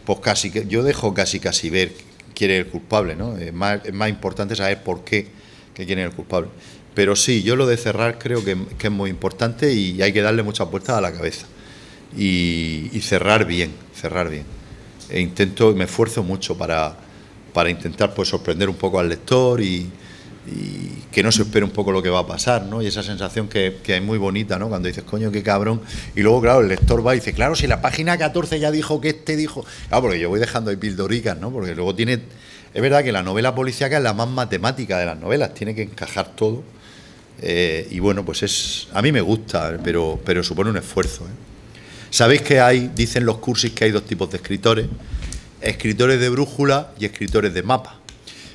pues casi que yo dejo casi ver quién es el culpable, ¿no? Es más importante saber por qué que quién es el culpable. Pero sí, yo lo de cerrar creo que es muy importante y hay que darle muchas vueltas a la cabeza. Y cerrar bien. Me esfuerzo mucho para intentar pues sorprender un poco al lector y que no se espere un poco lo que va a pasar, ¿no? Y esa sensación que es muy bonita, ¿no? Cuando dices, coño, qué cabrón. Y luego, claro, el lector va y dice, claro, si la página 14 ya dijo que este dijo... Claro, porque yo voy dejando ahí pildoricas, ¿no? Porque luego tiene... Es verdad que la novela policíaca es la más matemática de las novelas, tiene que encajar todo. Y bueno, pues a mí me gusta, pero supone un esfuerzo, ¿eh? Sabéis que dicen los cursis que hay dos tipos de escritores: escritores de brújula y escritores de mapa.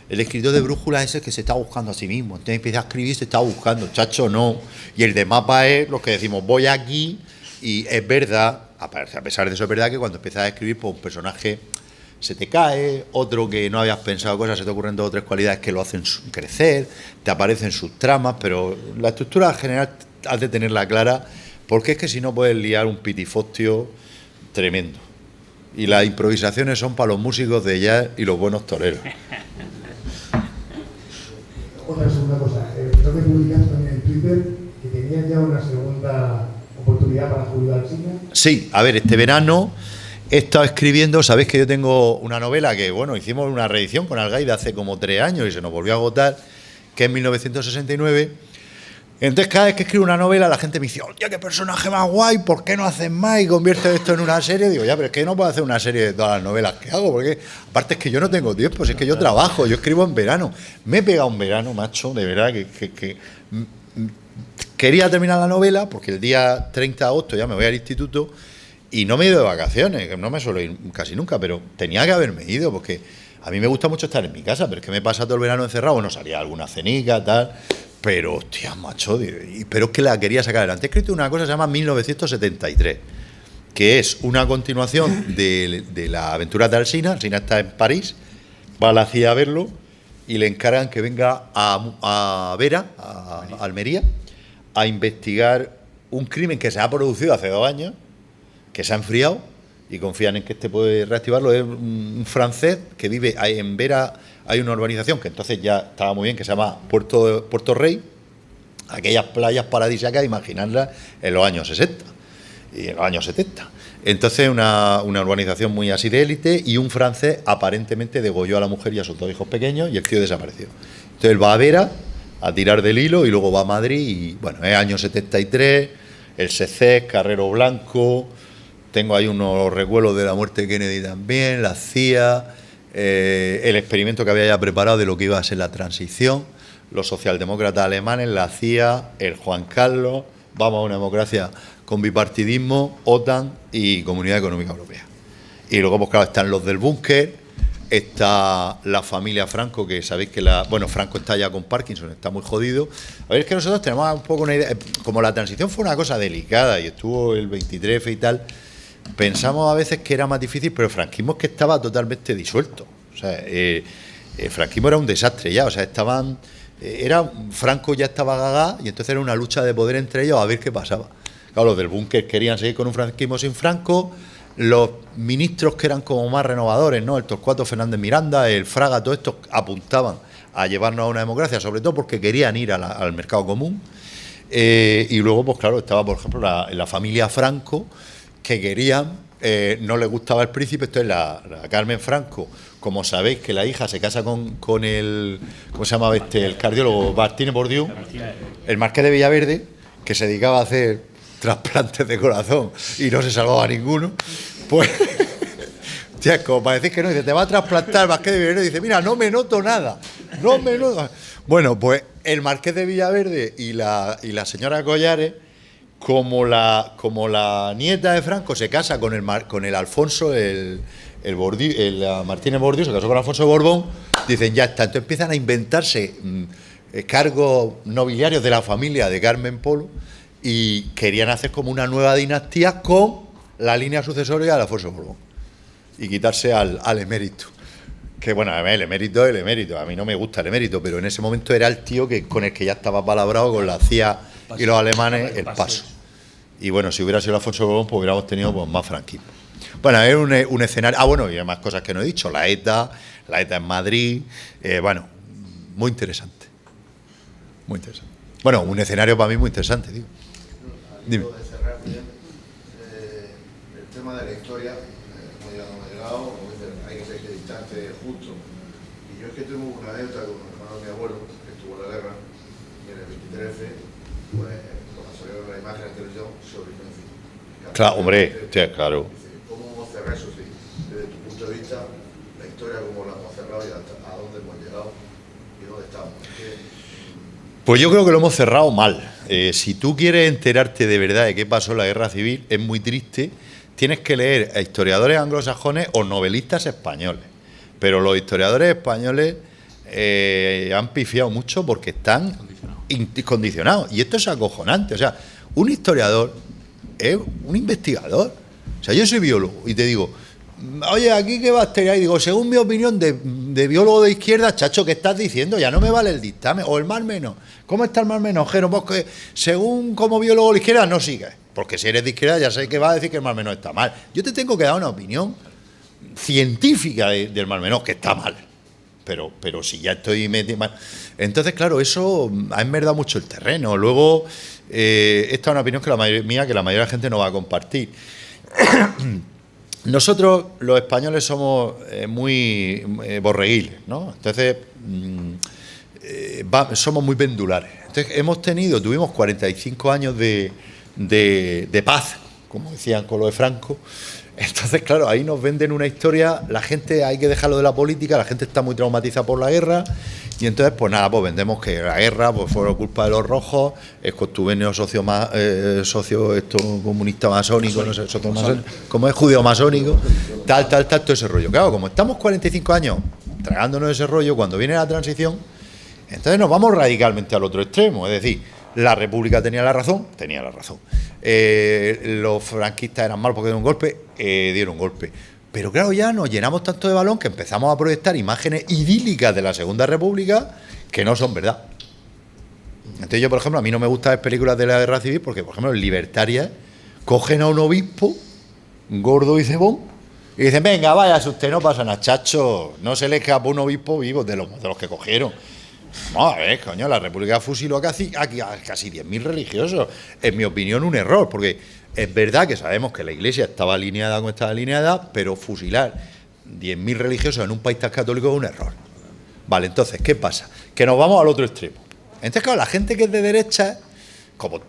El escritor de brújula es el que se está buscando a sí mismo, entonces empieza a escribir y se está buscando, chacho, no. Y el de mapa es los que decimos, voy aquí, y es verdad, a pesar de eso es verdad que cuando empiezas a escribir, pues un personaje se te cae, otro que no habías pensado cosas, se te ocurren 2 o 3 cualidades que lo hacen crecer, te aparecen sus tramas, pero la estructura general has de tenerla clara, porque es que si no puedes liar un pitifostio tremendo. Y las improvisaciones son para los músicos de jazz y los buenos toreros. Otra segunda cosa, creo que publicaste también en Twitter que tenías ya una segunda oportunidad para Julio Alsina. Sí, a ver, este verano he estado escribiendo, sabéis que yo tengo una novela que, bueno, hicimos una reedición con Algaida hace como 3 años y se nos volvió a agotar, que es 1969. Entonces, cada vez que escribo una novela, la gente me dice, hostia, qué personaje más guay, ¿por qué no haces más y conviertes esto en una serie? Digo, ya, pero es que no puedo hacer una serie de todas las novelas que hago, porque aparte es que yo no tengo tiempo, es que yo trabajo, yo escribo en verano. Me he pegado un verano, macho, de verdad, que quería terminar la novela, porque el día 30 de agosto ya me voy al instituto, y no me he ido de vacaciones, que no me suelo ir casi nunca, pero tenía que haberme ido, porque a mí me gusta mucho estar en mi casa, pero es que me pasa todo el verano encerrado, bueno, salía alguna cenica, tal... Pero, hostia, macho, pero es que la quería sacar adelante. He escrito una cosa que se llama 1973, que es una continuación de la aventura de Alsina. Alsina está en París, va a la CIA a verlo y le encargan que venga a Vera, a Almería, a investigar un crimen que se ha producido hace 2 años, que se ha enfriado y confían en que este puede reactivarlo. Es un francés que vive en Vera. Hay una urbanización que entonces ya estaba muy bien, que se llama Puerto Rey, aquellas playas paradisíacas, imaginarlas en los años 60 y en los años 70. Entonces una urbanización muy así de élite, y un francés aparentemente degolló a la mujer y a sus 2 hijos pequeños y el tío desapareció. Entonces él va a Vera a tirar del hilo y luego va a Madrid y bueno, es año 73, el SECEC, Carrero Blanco, tengo ahí unos recuerdos de la muerte de Kennedy también, la CIA... el experimento que había ya preparado de lo que iba a ser la transición, los socialdemócratas alemanes, la CIA, el Juan Carlos, vamos a una democracia con bipartidismo, OTAN y Comunidad Económica Europea. Y luego, pues claro, están los del búnker, está la familia Franco, que sabéis que Franco está ya con Parkinson, está muy jodido. A ver, es que nosotros tenemos un poco una idea, como la transición fue una cosa delicada y estuvo el 23F y tal, pensamos a veces que era más difícil, pero el franquismo es que estaba totalmente disuelto. O sea, el franquismo era un desastre ya. O sea, Franco ya estaba gaga y entonces era una lucha de poder entre ellos a ver qué pasaba. Claro, los del búnker querían seguir con un franquismo sin Franco. Los ministros que eran como más renovadores, ¿no? El Torcuato Fernández Miranda, el Fraga, todo esto apuntaban a llevarnos a una democracia, sobre todo porque querían ir al mercado común. Y luego, pues claro, estaba, por ejemplo, la familia Franco, que querían, no les gustaba el príncipe. Entonces la Carmen Franco, como sabéis que la hija se casa con el, ¿cómo se llamaba el cardiólogo? Martínez Bordiú, el marqués de Villaverde, que se dedicaba a hacer trasplantes de corazón y no se salvaba ninguno, pues tía, como para decir que no, dice, te va a trasplantar el marqués de Villaverde, dice, mira, no me noto nada, no me noto. Bueno, pues el marqués de Villaverde y la señora Collares, como la nieta de Franco se casa con el Alfonso, el Martínez Bordiú, se casó con Alfonso de Borbón, dicen ya está. Entonces empiezan a inventarse cargos nobiliarios de la familia de Carmen Polo y querían hacer como una nueva dinastía con la línea sucesoria de Alfonso de Borbón y quitarse al emérito. Que bueno, el emérito es el emérito. A mí no me gusta el emérito, pero en ese momento era el tío con el que ya estaba palabrado con la CIA y los alemanes el paso. Y bueno, si hubiera sido Alfonso Borbón, pues hubiéramos tenido pues, más franquismo. Bueno, es un escenario. Ah, bueno, y hay más cosas que no he dicho. La ETA en Madrid. Bueno, muy interesante. Muy interesante. Bueno, un escenario para mí muy interesante, digo. Dime. De cerrar bien, el tema de la historia, hemos llegado, como dicen, hay que ser distante, justo. Y yo es que tengo una anécdota con el hermano de mi abuelo, que estuvo en la guerra, y en el 23F, pues, cuando salieron las imágenes de televisión, se orinó encima. Claro, hombre, sí, claro. ¿Cómo cerrar eso, sí? Desde tu punto de vista, la historia, cómo la hemos cerrado y a dónde hemos llegado y dónde estamos. Pues yo creo que lo hemos cerrado mal. Si tú quieres enterarte de verdad de qué pasó en la guerra civil, es muy triste. Tienes que leer a historiadores anglosajones o novelistas españoles. Pero los historiadores españoles han pifiado mucho porque están condicionados. Y esto es acojonante. O sea, un historiador es un investigador. O sea, yo soy biólogo y te digo, oye, aquí qué bacteria hay. Digo, según mi opinión de biólogo de izquierda, chacho, ¿qué estás diciendo? Ya no me vale el dictamen. O el Mar Menor. ¿Cómo está el Mar Menor, Jero? Pues que según como biólogo de izquierda no sigues. Porque si eres de izquierda ya sé que vas a decir que el Mar Menor está mal. Yo te tengo que dar una opinión científica del Mar Menor, que está mal. Pero si ya estoy metido mal. Entonces, claro, eso ha enmerdado mucho el terreno. Luego, esta es una opinión que la mayoría de la gente no va a compartir. Nosotros, los españoles, somos muy borreguiles, ¿no? Entonces, somos muy pendulares. Entonces, tuvimos 45 años de paz, como decían con lo de Franco. Entonces, claro, ahí nos venden una historia, la gente, hay que dejarlo de la política, la gente está muy traumatizada por la guerra, y entonces, pues nada, pues vendemos que la guerra pues fue culpa de los rojos, es costubernio socio comunista masónico, no sé, socio masónico, como es judío masónico, tal, todo ese rollo. Claro, como estamos 45 años tragándonos ese rollo, cuando viene la transición, entonces nos vamos radicalmente al otro extremo, es decir, la República tenía la razón. Los franquistas eran malos porque dieron un golpe. Pero claro, ya nos llenamos tanto de balón que empezamos a proyectar imágenes idílicas de la Segunda República que no son verdad. Entonces yo, por ejemplo, a mí no me gustan las películas de la guerra civil porque, por ejemplo, en Libertarias cogen a un obispo gordo y cebón y dicen, venga, vaya, si usted no pasa nada, chacho, no se le escapó un obispo vivo de los que cogieron. No, coño, la República fusiló a casi 10.000 religiosos. En mi opinión, un error, porque es verdad que sabemos que la Iglesia estaba alineada como estaba alineada, pero fusilar 10.000 religiosos en un país tan católico es un error. Vale, entonces, ¿qué pasa? Que nos vamos al otro extremo. Entonces, claro, la gente que es de derecha, como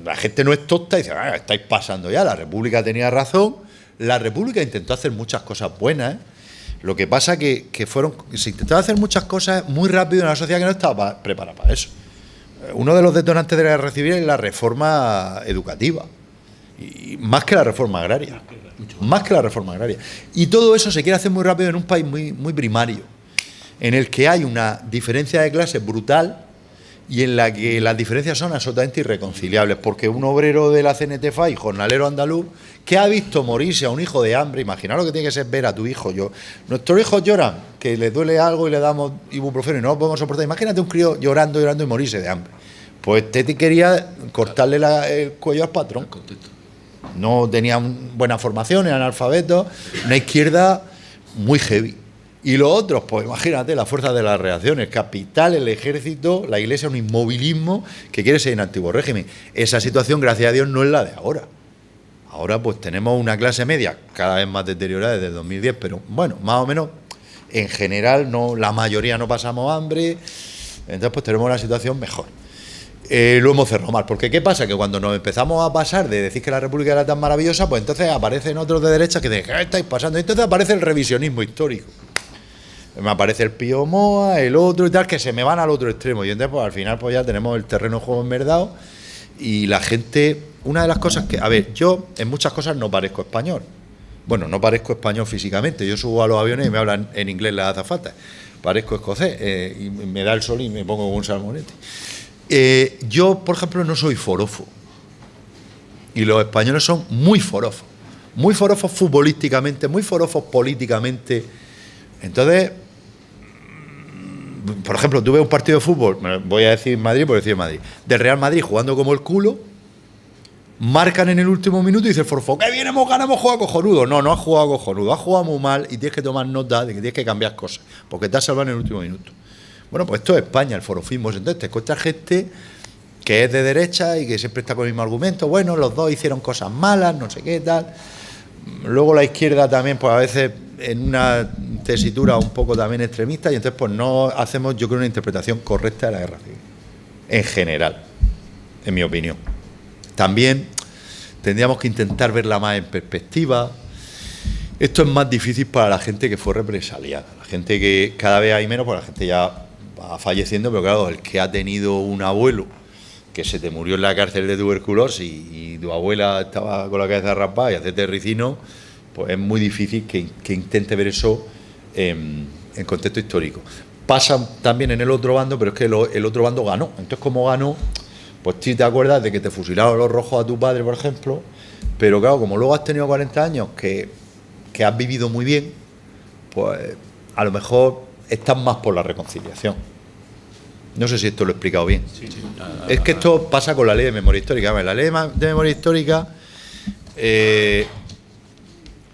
la gente no es tonta, dice, estáis pasando ya, la República tenía razón, la República intentó hacer muchas cosas buenas, Lo que pasa que se intentaba hacer muchas cosas muy rápido en una sociedad que no estaba preparada para eso. Uno de los detonantes de la guerra civil es la reforma educativa, y más que la reforma agraria. Y todo eso se quiere hacer muy rápido en un país muy primario, en el que hay una diferencia de clase brutal y en la que las diferencias son absolutamente irreconciliables, porque un obrero de la CNTFA y jornalero andaluz que ha visto morirse a un hijo de hambre, imaginaos lo que tiene que ser ver a tu hijo. Nuestros hijos lloran, que les duele algo y le damos ibuprofeno y no lo podemos soportar. Imagínate un crío llorando y morirse de hambre. Pues te quería cortarle el cuello al patrón. No tenían buena formación, eran analfabetos, una izquierda muy heavy. Y los otros, pues imagínate, las fuerzas de las reacciones, el capital, el ejército, la Iglesia, un inmovilismo que quiere ser en antiguo régimen. Esa situación, gracias a Dios, no es la de ahora. Ahora pues tenemos una clase media cada vez más deteriorada desde el 2010, pero bueno, más o menos, en general, la mayoría no pasamos hambre, entonces pues tenemos una situación mejor. Lo hemos cerrado mal, porque ¿qué pasa? Que cuando nos empezamos a pasar de decir que la República era tan maravillosa, pues entonces aparecen otros de derecha que dicen, ¿qué estáis pasando? Y entonces aparece el revisionismo histórico. me aparece el Pío Moa, el otro y tal, que se me van al otro extremo. Y entonces, pues al final, pues ya tenemos el terreno de juego enmerdado y la gente... Una de las cosas que... A ver, yo en muchas cosas no parezco español. Bueno, no parezco español físicamente. Yo subo a los aviones y me hablan en inglés las azafatas. Parezco escocés y me da el sol y me pongo como un salmonete. Yo, por ejemplo, no soy forofo. Y los españoles son muy forofos. Muy forofos futbolísticamente, muy forofos políticamente. Entonces, por ejemplo, tú ves un partido de fútbol, voy a decir Madrid por decir Madrid, del Real Madrid jugando como el culo, marcan en el último minuto y dice el forofo, que bien hemos ganado, hemos jugado cojonudo. No, no has jugado cojonudo, has jugado muy mal y tienes que tomar nota de que tienes que cambiar cosas, porque te has salvado en el último minuto. Bueno, pues esto es España, el forofismo. Entonces te encuentras gente que es de derecha y que siempre está con el mismo argumento, bueno, los dos hicieron cosas malas, no sé qué, tal. Luego la izquierda también, pues a veces en una tesitura un poco también extremista, y entonces pues no hacemos, yo creo, una interpretación correcta de la guerra civil, en general, en mi opinión. También tendríamos que intentar verla más en perspectiva. Esto es más difícil para la gente que fue represaliada, la gente que cada vez hay menos, porque la gente ya va falleciendo, pero claro, el que ha tenido un abuelo que se te murió en la cárcel de tuberculosis y tu abuela estaba con la cabeza raspada y hacerte ricino, pues es muy difícil que intente ver eso en contexto histórico. Pasa también en el otro bando, pero es que el otro bando ganó. Entonces, como ganó, pues tú te acuerdas de que te fusilaron los rojos a tu padre, por ejemplo, pero claro, como luego has tenido 40 años que has vivido muy bien, pues a lo mejor estás más por la reconciliación. No sé si esto lo he explicado bien. Sí. Es que esto pasa con la ley de memoria histórica. La ley de memoria histórica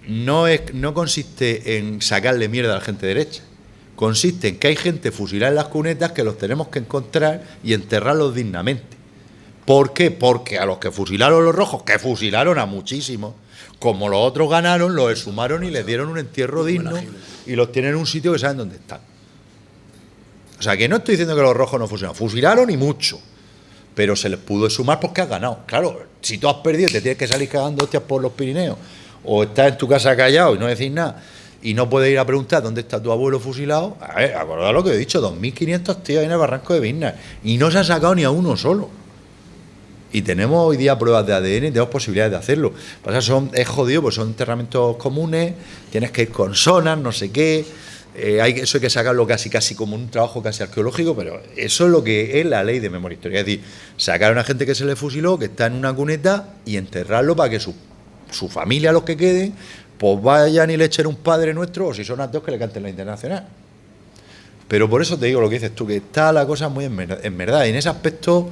no consiste en sacarle mierda a la gente derecha. Consiste en que hay gente fusilada en las cunetas que los tenemos que encontrar y enterrarlos dignamente. ¿Por qué? Porque a los que fusilaron los rojos, que fusilaron a muchísimos, como los otros ganaron, los exhumaron y les dieron un entierro digno y los tienen en un sitio que saben dónde están. O sea, que no estoy diciendo que los rojos no fusilaron y mucho, pero se les pudo exhumar porque has ganado. Claro, si tú has perdido, te tienes que salir cagando hostias por los Pirineos, o estás en tu casa callado y no decís nada, y no puedes ir a preguntar dónde está tu abuelo fusilado. A ver, acordad lo que he dicho, 2.500 tíos ahí en el barranco de Biznar, y no se ha sacado ni a uno solo. Y tenemos hoy día pruebas de ADN y tenemos posibilidades de hacerlo. Es jodido, pues son enterramientos comunes, tienes que ir con sonar, no sé qué. Eso hay que sacarlo casi como un trabajo casi arqueológico, pero eso es lo que es la ley de memoria histórica. Es decir, sacar a una gente que se le fusiló, que está en una cuneta, y enterrarlo para que su familia, los que queden, pues vayan y le echen un Padre Nuestro, o si son ateos, que le canten la Internacional. Pero por eso te digo lo que dices tú, que está la cosa muy en verdad. Y en ese aspecto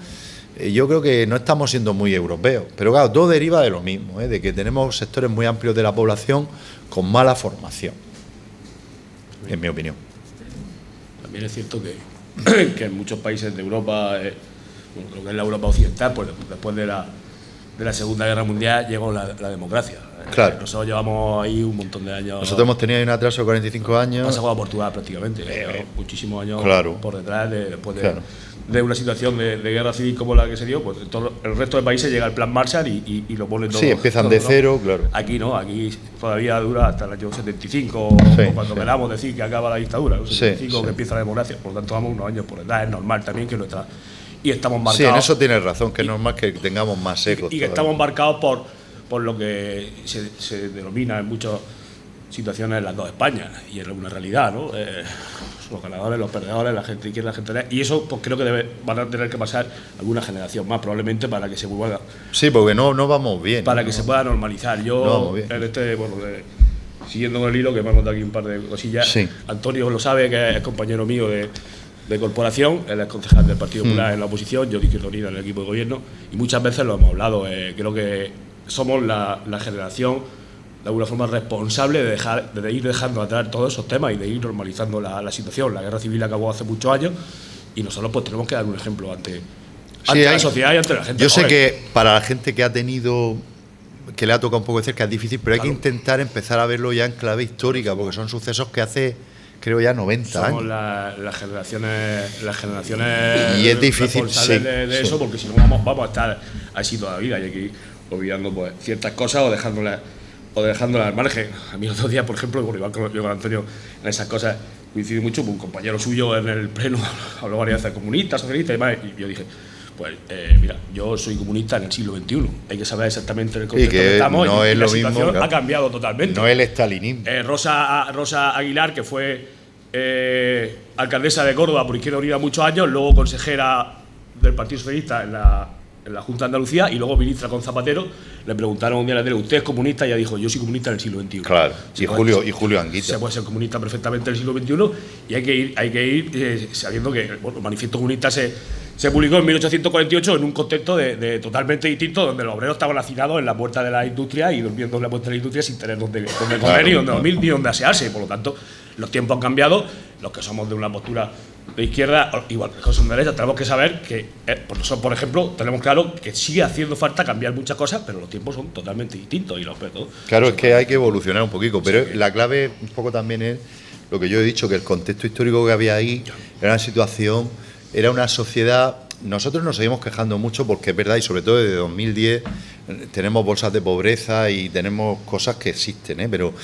yo creo que no estamos siendo muy europeos. Pero claro, todo deriva de lo mismo, de que tenemos sectores muy amplios de la población con mala formación, en mi opinión. También es cierto que en muchos países de Europa, lo que es la Europa occidental, pues después de la Segunda Guerra Mundial llegó la democracia. Claro. Nosotros llevamos ahí un montón de años. Nosotros hemos tenido ahí un atraso de 45 años. Pasamos a Portugal prácticamente. Muchísimos años por detrás después de una situación de guerra civil como la que se dio, pues todo el resto de países llega el plan Marshall y lo ponen todo. Sí, empiezan de cero, claro. Aquí no, aquí todavía dura hasta el año 75, o cuando queramos decir que acaba la dictadura, ¿no? 75 que empieza la democracia, por lo tanto vamos unos años por detrás, es normal también que nuestra... Y estamos marcados... Sí, en eso tienes razón, que es normal que tengamos más ecos. Y que estamos marcados por lo que se denomina en muchas situaciones las dos Españas, y es una realidad, ¿no? Los ganadores, los perdedores, la gente izquierda, la gente derecha, y eso pues creo que van a tener que pasar alguna generación más, probablemente, para que se vuelva... Sí, porque no vamos bien. Para que se pueda normalizar. Yo, siguiendo con el hilo, que me han notado aquí un par de cosillas, Antonio lo sabe, que es compañero mío de corporación, él es concejal del Partido Popular en la oposición, yo de Izquierda Unida en el equipo de gobierno, y muchas veces lo hemos hablado. Creo que somos la generación de alguna forma responsable de ir dejando atrás todos esos temas y de ir normalizando la situación. La guerra civil acabó hace muchos años y nosotros pues tenemos que dar un ejemplo ante la sociedad y ante la gente. Yo sé que para la gente que ha tenido, que le ha tocado un poco de cerca, es difícil, pero hay que intentar empezar a verlo ya en clave histórica, porque son sucesos que hace, creo, ya 90 Somos años. Las generaciones y es difícil de eso, porque si no vamos a estar así toda la vida y aquí olvidando pues ciertas cosas o dejándolas al margen. A mí el otro día, por ejemplo, con Antonio en esas cosas, coincide mucho, un compañero suyo en el pleno habló varias veces de comunista, socialista y demás, y yo dije, pues mira, yo soy comunista en el siglo XXI, hay que saber exactamente en el contexto que estamos, no es la lo situación mismo, ha cambiado totalmente. No el estalinismo. Rosa Aguilar, que fue alcaldesa de Córdoba por Izquierda Unida muchos años, luego consejera del Partido Socialista en la Junta de Andalucía y luego ministra con Zapatero, le preguntaron un día en la tele, ¿usted es comunista? Y ella dijo, yo soy comunista en el siglo XXI. Claro, y Julio Anguita. Se puede ser comunista perfectamente en el siglo XXI y hay que ir sabiendo que el manifiesto comunista se publicó en 1848 en un contexto de totalmente distinto, donde los obreros estaban hacinados en la puerta de la industria y durmiendo en la puerta de la industria sin tener donde comer, ni donde dormir, ni donde asearse. Por lo tanto, los tiempos han cambiado. Los que somos de una postura de izquierda, igual que los que son de derecha, tenemos que saber que, por ejemplo, tenemos claro que sigue haciendo falta cambiar muchas cosas, pero los tiempos son totalmente distintos. Y claro, es que hay que evolucionar un poquito, pero la clave un poco también es lo que yo he dicho, que el contexto histórico que había ahí era una situación, era una sociedad. Nosotros nos seguimos quejando mucho porque es verdad, y sobre todo desde 2010 tenemos bolsas de pobreza y tenemos cosas que existen, pero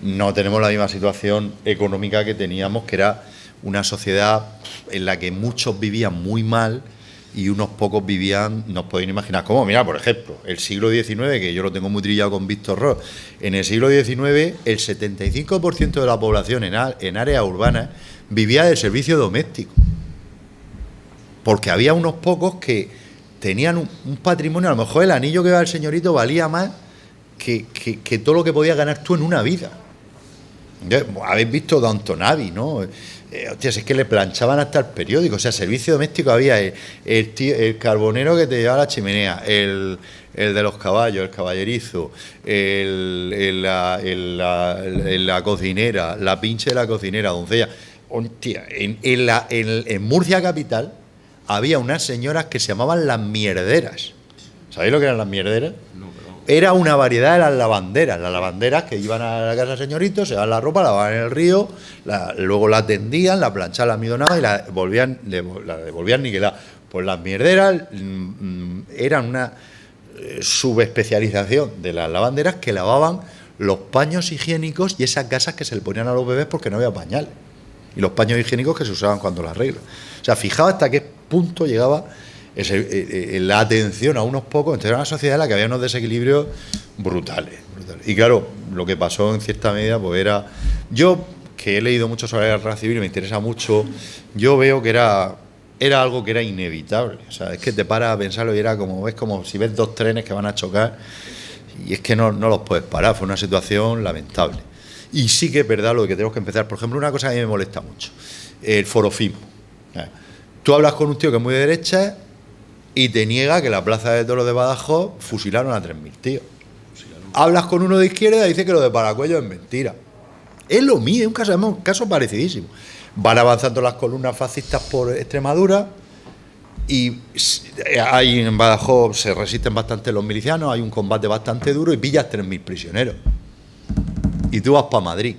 no tenemos la misma situación económica que teníamos, que era una sociedad en la que muchos vivían muy mal y unos pocos vivían, nos podéis imaginar cómo. Mira, por ejemplo, el siglo XIX, que yo lo tengo muy trillado con Víctor Ross, en el siglo XIX el 75% de la población en áreas urbanas vivía del servicio doméstico. Porque había unos pocos que tenían un patrimonio, a lo mejor el anillo que va el señorito valía más que todo lo que podías ganar tú en una vida. Habéis visto Downton Abbey, ¿no? Hostia, es que le planchaban hasta el periódico. O sea, servicio doméstico había el carbonero que te llevaba a la chimenea, el de los caballos, el caballerizo, la cocinera, la pinche de la cocinera, doncella. Hostia, en Murcia capital había unas señoras que se llamaban las mierderas. ¿Sabéis lo que eran las mierderas? No, pero... Era una variedad de las lavanderas que iban a la casa del señorito, se daban la ropa, la lavaban en el río, luego la tendían, la planchaban, la almidonaban y la devolvían niquelada. Pues las mierderas eran una subespecialización de las lavanderas que lavaban los paños higiénicos y esas gasas que se le ponían a los bebés porque no había pañales. Y los paños higiénicos que se usaban cuando las reglas. O sea, fijaos hasta qué punto llegaba la atención a unos pocos. Entonces era una sociedad en la que había unos desequilibrios brutales. Y claro, lo que pasó en cierta medida, pues era... Yo, que he leído mucho sobre la guerra civil y me interesa mucho, yo veo que era algo que era inevitable. O sea, es que te paras a pensarlo y es como si ves dos trenes que van a chocar y es que no los puedes parar. Fue una situación lamentable. Y sí que es verdad lo que tenemos que empezar. Por ejemplo, una cosa que a mí me molesta mucho, el forofismo. Tú hablas con un tío que es muy de derecha y te niega que en la plaza de toros de Badajoz fusilaron a 3.000 tíos. Hablas con uno de izquierda y dice que lo de Paracuello es mentira. Es lo mío, es un caso parecidísimo. Van avanzando las columnas fascistas por Extremadura y hay en Badajoz se resisten bastante los milicianos, hay un combate bastante duro y pillas 3.000 prisioneros. Y tú vas para Madrid.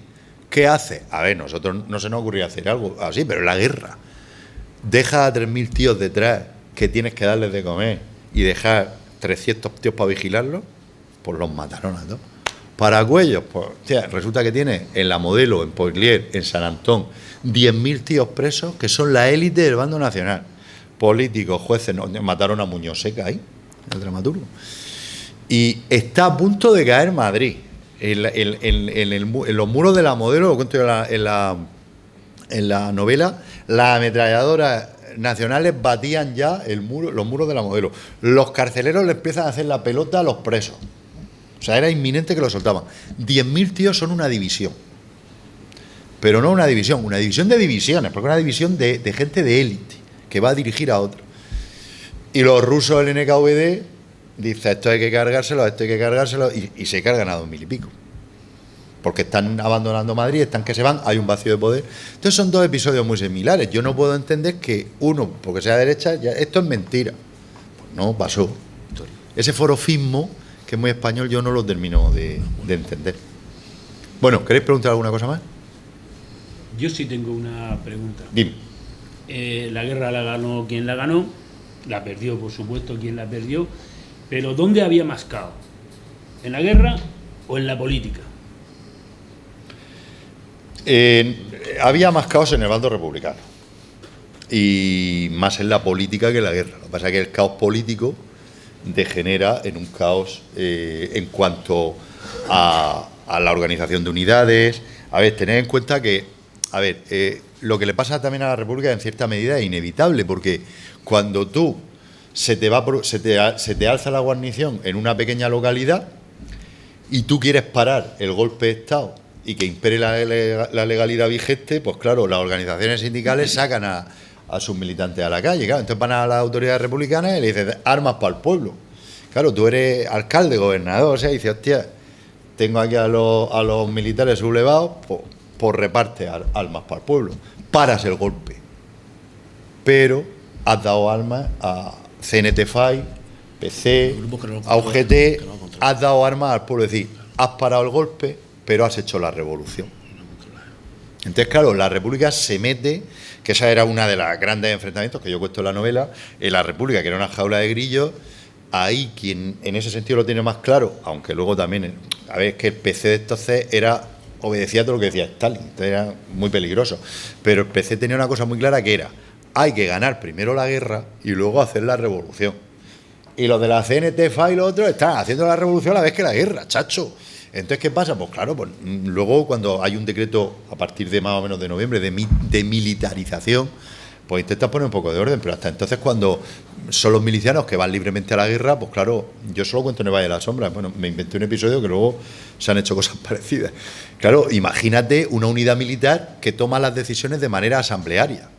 ¿Qué haces? A ver, nosotros no se nos ocurría hacer algo así, pero la guerra. Deja a 3.000 tíos detrás que tienes que darles de comer y dejar 300 tíos para vigilarlos, pues los mataron a todos. Paracuellos, pues resulta que tiene en La Modelo, en Poitiers, en San Antón, 10.000 tíos presos que son la élite del bando nacional. Políticos, jueces, mataron a Muñoz Seca ahí, el dramaturgo. Y está a punto de caer Madrid. En los muros de La Modelo, lo cuento yo en la novela, las ametralladoras nacionales batían ya los muros de La Modelo. Los carceleros le empiezan a hacer la pelota a los presos. O sea, era inminente que lo soltaban. 10.000 tíos son una división. Pero no una división de divisiones, porque una división de gente de élite, que va a dirigir a otro. Y los rusos del NKVD dicen, esto hay que cargárselo, y se cargan a 2.000 y pico. Porque están abandonando Madrid, están que se van, hay un vacío de poder. Entonces son dos episodios muy similares. Yo no puedo entender que uno, porque sea derecha, esto es mentira. Pues no, pasó. Ese forofismo, que es muy español, yo no lo termino de entender. Bueno, ¿queréis preguntar alguna cosa más? Yo sí tengo una pregunta. Dime. La guerra la ganó quien la ganó, la perdió, por supuesto, quien la perdió, pero ¿dónde había más caos? ¿En la guerra o en la política? había más caos en el bando republicano y más en la política que en la guerra. Lo que pasa es que el caos político degenera en un caos en cuanto a la organización de unidades. A ver, tened en cuenta que, lo que le pasa también a la República en cierta medida es inevitable, porque cuando tú se te alza la guarnición en una pequeña localidad y tú quieres parar el golpe de Estado y que impere la legalidad vigente, pues claro, las organizaciones sindicales sacan a sus militantes a la calle, claro. Entonces van a las autoridades republicanas y le dicen armas para el pueblo. Claro, tú eres alcalde, gobernador, o sea, y dices, hostia, tengo aquí a los militares sublevados, pues reparte armas para el pueblo. Paras el golpe. Pero has dado armas a CNT-FAI, PC, a UGT, has dado armas al pueblo. Es decir, has parado el golpe, pero has hecho la revolución. Entonces, claro, la República se mete, que esa era una de los grandes enfrentamientos que yo cuento en la novela, en la República, que era una jaula de grillos. Ahí quien en ese sentido lo tiene más claro, aunque luego también, a ver, es que el PC de entonces obedecía a todo lo que decía Stalin, entonces era muy peligroso. Pero el PC tenía una cosa muy clara que era, hay que ganar primero la guerra y luego hacer la revolución. Y los de la CNT, FAI y los otros están haciendo la revolución a la vez que la guerra, chacho. Entonces, ¿qué pasa? Pues claro, pues luego cuando hay un decreto a partir de más o menos de noviembre de militarización, pues intentas poner un poco de orden, pero hasta entonces cuando son los milicianos que van libremente a la guerra, pues claro, yo solo cuento en el Valle de la Sombra, bueno, me inventé un episodio que luego se han hecho cosas parecidas. Claro, imagínate una unidad militar que toma las decisiones de manera asamblearia.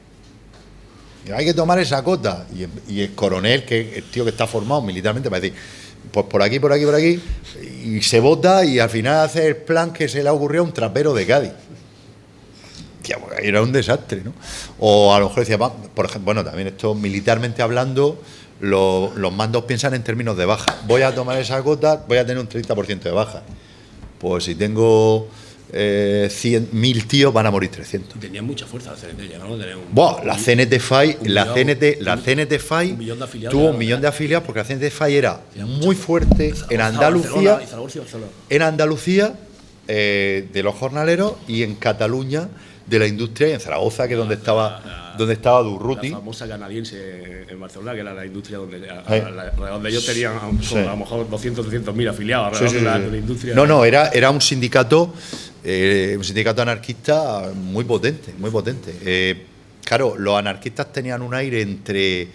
Y hay que tomar esa cota, y el coronel, que es el tío que está formado militarmente, para decir, pues por aquí, por aquí, por aquí, y se vota y al final hace el plan que se le ha ocurrido a un trapero de Cádiz. Tía, pues era un desastre, ¿no? O a lo mejor decía, por ejemplo, bueno, también esto militarmente hablando, los mandos piensan en términos de baja. Voy a tomar esa cota, voy a tener un 30% de baja. Pues si tengo 100.000 tíos, van a morir 300. Tenían mucha fuerza la CNT, llegaron a tener la CNT-FAI tuvo un millón de afiliados porque la CNT-FAI era muy fuerte en Andalucía, de los jornaleros, y en Cataluña de la industria, y en Zaragoza, que es donde estaba Durruti. La famosa canadiense en Barcelona, que era la industria donde ellos tenían a lo mejor 200.000 afiliados alrededor de la industria. No, era un sindicato anarquista muy potente, muy potente. Claro, los anarquistas tenían un aire entre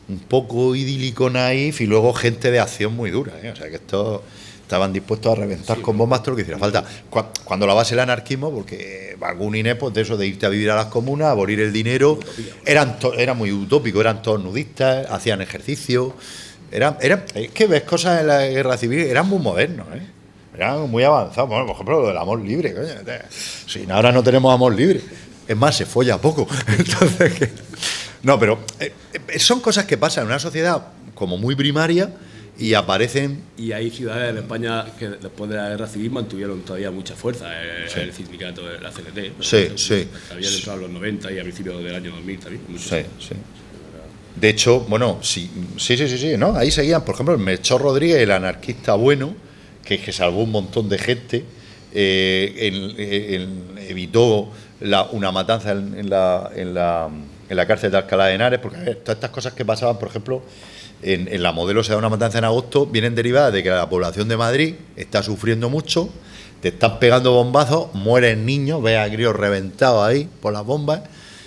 un poco idílico, naif, y luego gente de acción muy dura, O sea, que estos estaban dispuestos a reventar con bombas todo lo que hiciera falta. Cuando la base del anarquismo, porque Bakunin, pues de eso de irte a vivir a las comunas, abolir el dinero, era muy utópico, eran todos nudistas, hacían ejercicio, es que ves cosas en la guerra civil, eran muy modernos, eran muy avanzados. Bueno, por ejemplo, lo del amor libre, coño. Si ahora no tenemos amor libre, es más, se folla poco. Entonces, no, pero son cosas que pasan en una sociedad como muy primaria, y aparecen. Y hay ciudades en España que después de la guerra civil mantuvieron todavía mucha fuerza, el sindicato de la CNT. Sí. Había entrado en los 90 y a principios del año 2000 también. Sí. De hecho, bueno, sí, ¿no? Ahí seguían, por ejemplo, el Melchor Rodríguez, el anarquista bueno, que salvó un montón de gente, evitó una matanza en la cárcel de Alcalá de Henares, porque a ver, todas estas cosas que pasaban, por ejemplo, en la Modelo se da una matanza en agosto, vienen derivadas de que la población de Madrid está sufriendo mucho, te están pegando bombazos, mueren niños, ves a críos reventados ahí por las bombas,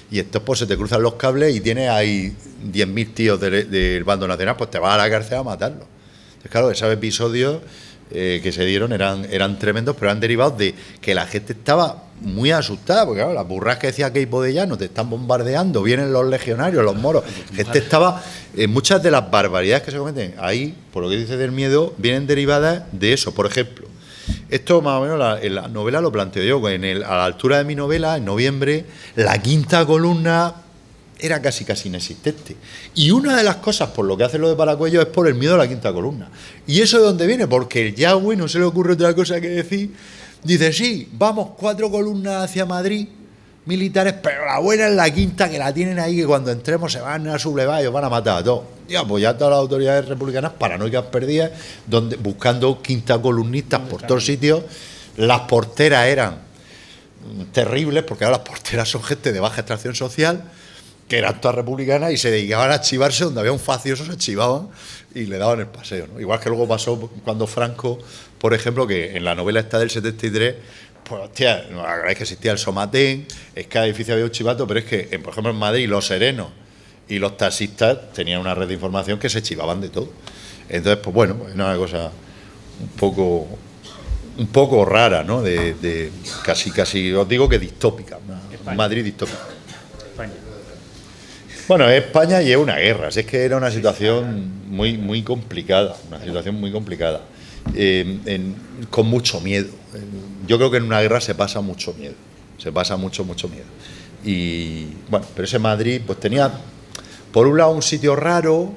y estos pues se te cruzan los cables y tienes ahí 10.000 tíos del bando nacional, pues te vas a la cárcel a matarlos. Entonces, claro, esos episodios que se dieron eran tremendos, pero eran derivados de que la gente estaba muy asustada, porque claro, las burras que decía Queipo de Llano, te están bombardeando, vienen los legionarios, los moros, gente estaba, muchas de las barbaridades que se cometen ahí, por lo que dice del miedo, vienen derivadas de eso. Por ejemplo, esto más o menos en la novela lo planteo yo, a la altura de mi novela, en noviembre, la quinta columna era casi inexistente. Y una de las cosas por lo que hace lo de Paracuello es por el miedo a la quinta columna. ¿Y eso de dónde viene? Porque el Yagüe no se le ocurre otra cosa que decir. Dice, sí, vamos 4 columnas hacia Madrid, militares, pero la buena es la quinta, que la tienen ahí, que cuando entremos se van a sublevar y os van a matar a todos. Ya, pues ya todas las autoridades republicanas paranoicas perdidas, buscando quinta columnistas por todos sitios. Las porteras eran terribles, porque ahora las porteras son gente de baja extracción social, que eran todas republicanas y se dedicaban a chivarse donde había un faccioso, se chivaban y le daban el paseo, ¿no? Igual que luego pasó cuando Franco, por ejemplo, que en la novela esta del 73, pues hostia, no es que existía el Somatén, es que cada edificio había un chivato, pero es que, por ejemplo, en Madrid, los serenos y los taxistas tenían una red de información que se chivaban de todo. Entonces, pues bueno, es una cosa un poco rara, ¿no? De casi, os digo que distópica, una Madrid distópica. España. Bueno, es España y es una guerra, es que era una situación muy complicada, con mucho miedo. Yo creo que en una guerra se pasa mucho miedo, mucho miedo. Y bueno, pero ese Madrid pues tenía, por un lado, un sitio raro,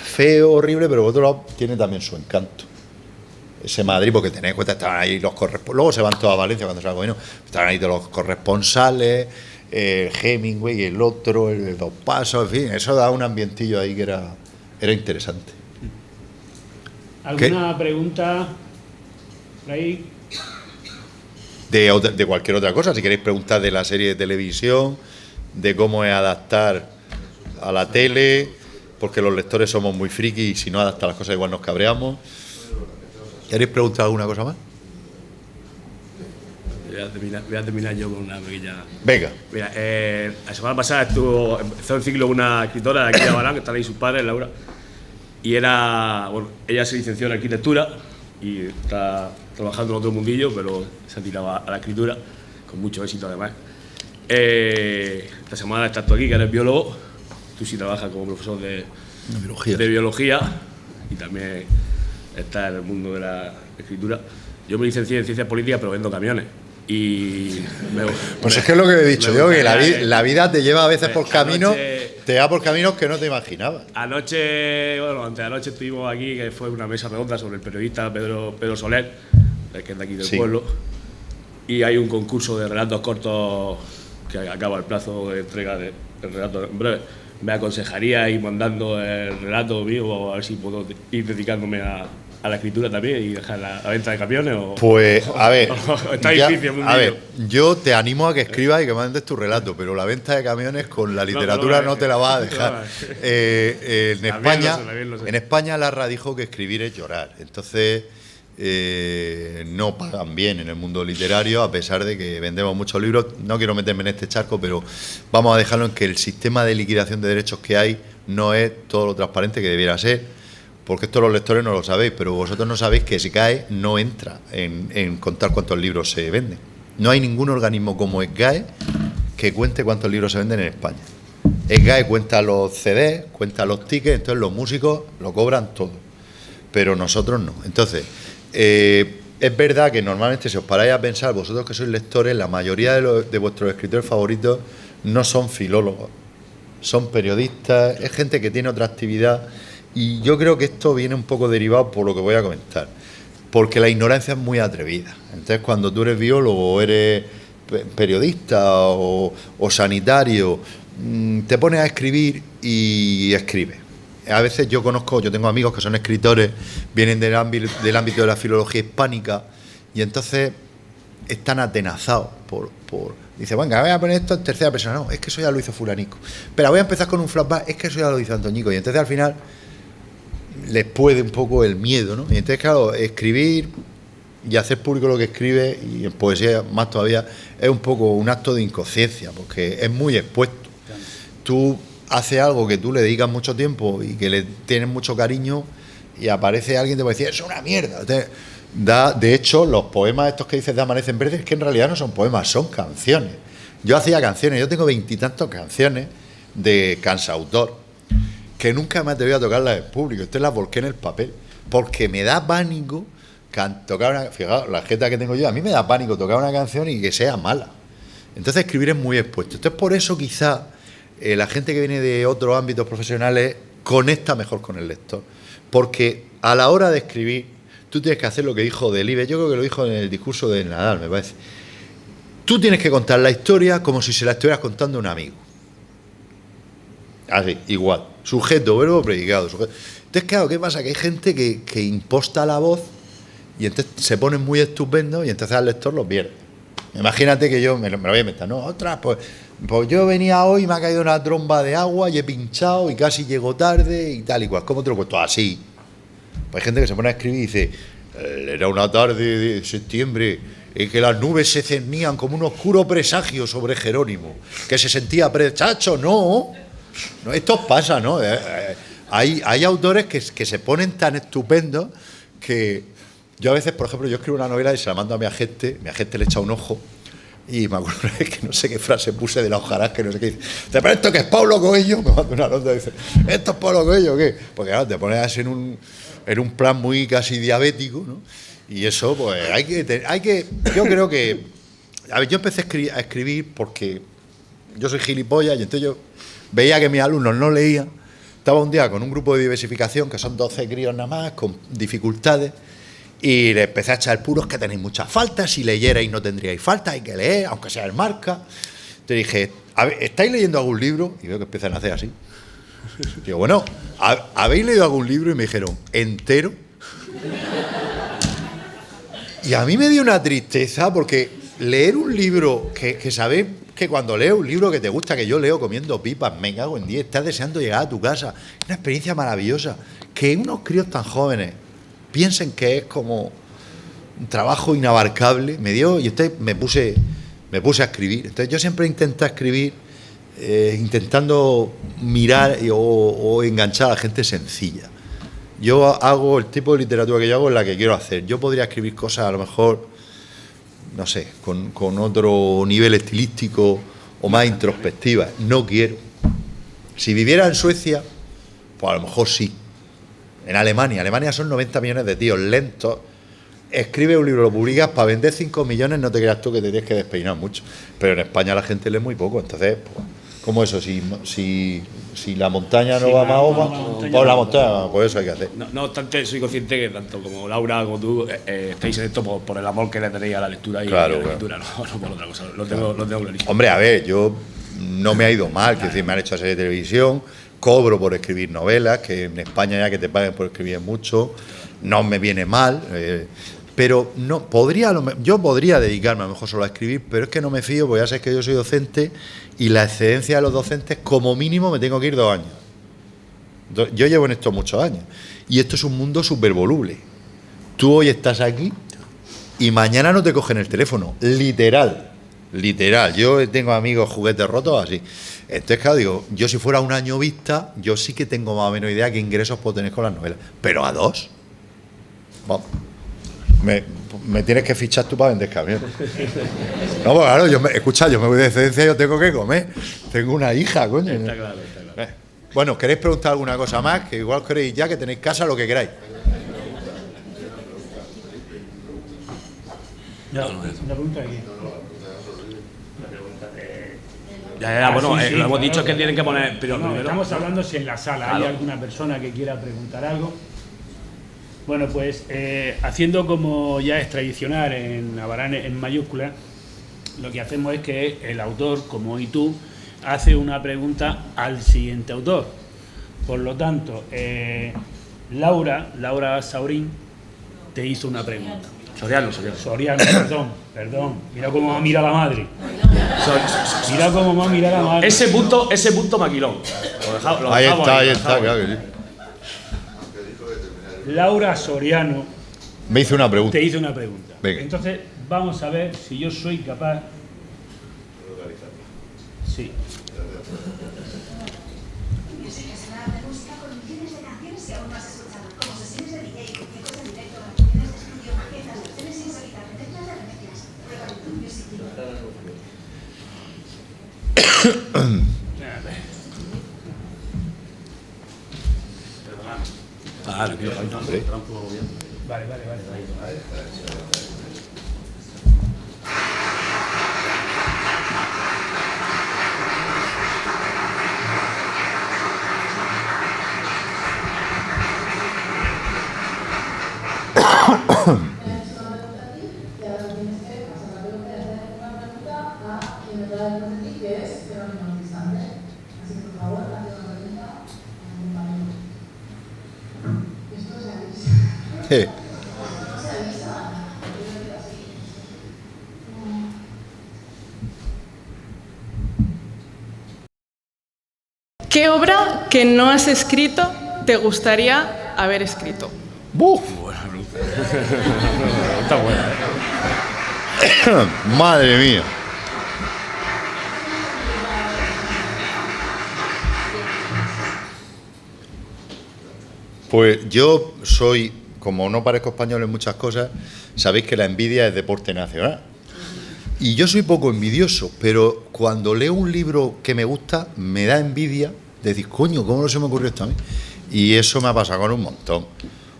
feo, horrible, pero por otro lado tiene también su encanto. Ese Madrid, porque tenéis en cuenta, estaban ahí los corresponsales, luego se van todos a Valencia cuando se va gobierno, estaban ahí todos los corresponsales, Hemingway, el otro, el Dos Pasos, en fin, eso da un ambientillo ahí que era interesante. ¿Alguna pregunta por ahí? De cualquier otra cosa, si queréis preguntar de la serie de televisión, de cómo es adaptar a la tele, porque los lectores somos muy frikis y si no adapta las cosas igual nos cabreamos. ¿Queréis preguntar alguna cosa más? Voy a terminar yo con una pequeña... Venga. Mira, la semana pasada empezó un ciclo con una escritora de aquí de Abalán, que están ahí sus padres, Laura, y ella se licenció en arquitectura y está trabajando en otro mundillo, pero se ha tirado a la escritura, con mucho éxito además. Esta semana estás tú aquí, que eres biólogo, tú sí trabajas como profesor de biología y también estás en el mundo de la escritura. Yo me licencié en ciencias políticas, pero vendo camiones. Pues es que es lo que he dicho yo, que la vida te lleva a veces por caminos, te da por caminos que no te imaginabas. Antes de anoche estuvimos aquí, que fue una mesa redonda sobre el periodista Pedro Soler, que es de aquí del pueblo, y hay un concurso de relatos cortos que acaba el plazo de entrega del relato en breve. Me aconsejaría ir mandando el relato mío, a ver si puedo ir dedicándome a la escritura también y dejar la venta de camiones. Pues, a ver, está difícil. Yo te animo a que escribas y que mandes tu relato, pero la venta de camiones con la literatura no te la vas a dejar. En España Larra dijo que escribir es llorar. Entonces, no pagan bien en el mundo literario, a pesar de que vendemos muchos libros. No quiero meterme en este charco, pero vamos a dejarlo en que el sistema de liquidación de derechos que hay no es todo lo transparente que debiera ser. Porque esto los lectores no lo sabéis, pero vosotros no sabéis que SGAE no entra en contar cuántos libros se venden. No hay ningún organismo como SGAE que cuente cuántos libros se venden en España. SGAE cuenta los CDs, cuenta los tickets, entonces los músicos lo cobran todo, pero nosotros no. Entonces, es verdad que normalmente si os paráis a pensar, vosotros que sois lectores, la mayoría de vuestros escritores favoritos no son filólogos, son periodistas, es gente que tiene otra actividad. Y yo creo que esto viene un poco derivado por lo que voy a comentar, porque la ignorancia es muy atrevida. Entonces, cuando tú eres biólogo o eres periodista o sanitario, te pones a escribir y escribes. A veces yo tengo amigos que son escritores, vienen del ámbito de la filología hispánica y entonces están atenazados dice, venga, voy a poner esto en tercera persona. No, es que eso ya lo hizo fulanico. Pero voy a empezar con un flashback, es que eso ya lo hizo Antoñico. Y entonces al final les puede un poco el miedo, ¿no? Y entonces, claro, escribir y hacer público lo que escribe, y en poesía más todavía, es un poco un acto de inconsciencia, porque es muy expueto. Tú haces algo que tú le dedicas mucho tiempo y que le tienes mucho cariño, y aparece alguien y te puede decir, es una mierda. Entonces, de hecho, los poemas estos que dices de Amanecen Verdes, es que en realidad no son poemas, son canciones. Yo hacía canciones, yo tengo 20 y tantas canciones de cansautor, que nunca me atreví a tocarlas en público. Entonces las volqué en el papel, porque me da pánico tocar una... Fijaos, la jeta que tengo yo, a mí me da pánico tocar una canción y que sea mala. Entonces escribir es muy expuesto. Entonces por eso quizá la gente que viene de otros ámbitos profesionales conecta mejor con el lector. Porque a la hora de escribir, tú tienes que hacer lo que dijo Delibes, yo creo que lo dijo en el discurso de Nadal, me parece. Tú tienes que contar la historia como si se la estuvieras contando a un amigo. Así, igual. Sujeto, verbo, predicado. Entonces, claro, ¿qué pasa? Que hay gente que imposta la voz y entonces se ponen muy estupendos y entonces al lector lo pierde. Imagínate que yo me lo voy a inventar, ¿no? Otras, pues yo venía hoy, me ha caído una tromba de agua y he pinchado y casi llego tarde y tal y cual. ¿Cómo te lo cuento? Así. Pues hay gente que se pone a escribir y dice, era una tarde de septiembre en que las nubes se cernían como un oscuro presagio sobre Jerónimo, que se sentía chacho, no, esto pasa, ¿no? Hay autores que se ponen tan estupendos que yo a veces, por ejemplo, yo escribo una novela y se la mando a mi agente le echa un ojo y me acuerdo una vez que no sé qué frase puse de la hojarasca, que no sé qué dice, ¿pero esto que es Pablo Coelho? Me manda una nota y dice, ¿esto es Pablo Coelho o qué? Porque claro, te pones así en un plan muy casi diabético, ¿no? Y eso, pues, hay que yo creo que, a ver, yo empecé a escribir porque yo soy gilipollas y entonces yo veía que mis alumnos no leían. Estaba un día con un grupo de diversificación, que son 12 críos nada más, con dificultades, y le empecé a echar puros que tenéis muchas faltas, si leyerais no tendríais faltas, hay que leer, aunque sea el marca. Te dije, ¿estáis leyendo algún libro? Y veo que empiezan a hacer así. Digo, bueno, ¿habéis leído algún libro? Y me dijeron, ¿entero? Y a mí me dio una tristeza, porque leer un libro que sabéis que cuando leo un libro que te gusta, que yo leo comiendo pipas, me cago en 10, estás deseando llegar a tu casa. Es una experiencia maravillosa. Que unos críos tan jóvenes piensen que es como un trabajo inabarcable, me dio, y entonces me puse a escribir. Entonces yo siempre intento escribir intentando mirar o enganchar a la gente sencilla. Yo hago el tipo de literatura que yo hago, es la que quiero hacer. Yo podría escribir cosas a lo mejor, no sé, con otro nivel estilístico o más introspectiva. No quiero. Si viviera en Suecia, pues a lo mejor sí. En Alemania son 90 millones de tíos lentos. Escribe un libro, lo publicas, para vender 5 millones no te creas tú que te tienes que despeinar mucho. Pero en España la gente lee muy poco, entonces, pues, ¿cómo eso? Si la montaña no va a Mahoma, pues la montaña, pues eso hay que hacer. No obstante, soy consciente que tanto como Laura como tú estáis en esto por el amor que le tenéis a la lectura y a la lectura, no por otra cosa. Lo tengo clarísimo. Hombre, a ver, yo no me ha ido mal, que decir, me han hecho serie de televisión, cobro por escribir novelas, que en España ya que te paguen por escribir mucho, no me viene mal, pero no yo podría dedicarme a lo mejor solo a escribir, pero es que no me fío, porque ya sabes que yo soy docente y la excedencia de los docentes como mínimo me tengo que ir 2 años. Yo llevo en esto muchos años y esto es un mundo súper voluble. Tú hoy estás aquí y mañana no te cogen el teléfono, literal. Yo tengo amigos juguetes rotos así. Entonces, claro, digo, yo si fuera un año vista, yo sí que tengo más o menos idea qué ingresos puedo tener con las novelas. Pero a 2, vamos, me tienes que fichar tú para vender camiones. No, pues claro, escucha, yo me voy de excedencia, yo tengo que comer. Tengo una hija, coño. Está claro. Bueno, ¿queréis preguntar alguna cosa más? Que igual queréis ya, que tenéis casa, lo que queráis. Una pregunta aquí. Bueno, Sí, lo hemos dicho claro. que tienen que poner primero. Estamos hablando si en la sala Claro. hay alguna persona que quiera preguntar algo. Bueno, pues haciendo como ya es tradicional en Abarán en mayúsculas, lo que hacemos es que el autor, como hoy tú, hace una pregunta al siguiente autor. Por lo tanto, Laura Saurín te hizo una pregunta. Soriano. Perdón. Mira cómo mira la madre. Mira cómo va a mirar la madre. Ese punto maquilón. Ahí está, claro que sí. Laura Soriano Me hizo una pregunta. te hizo una pregunta. Venga. Entonces, vamos a ver si yo soy capaz. Sí. Tranquilo. Vale. Sí. ¿Qué obra que no has escrito te gustaría haber escrito? ¡Buf! Está buena, Madre mía. Pues yo soy, como no parezco español en muchas cosas, sabéis que la envidia es deporte nacional. Y yo soy poco envidioso, pero cuando leo un libro que me gusta, me da envidia de decir, coño, ¿cómo no se me ocurrió esto a mí? Y eso me ha pasado con un montón.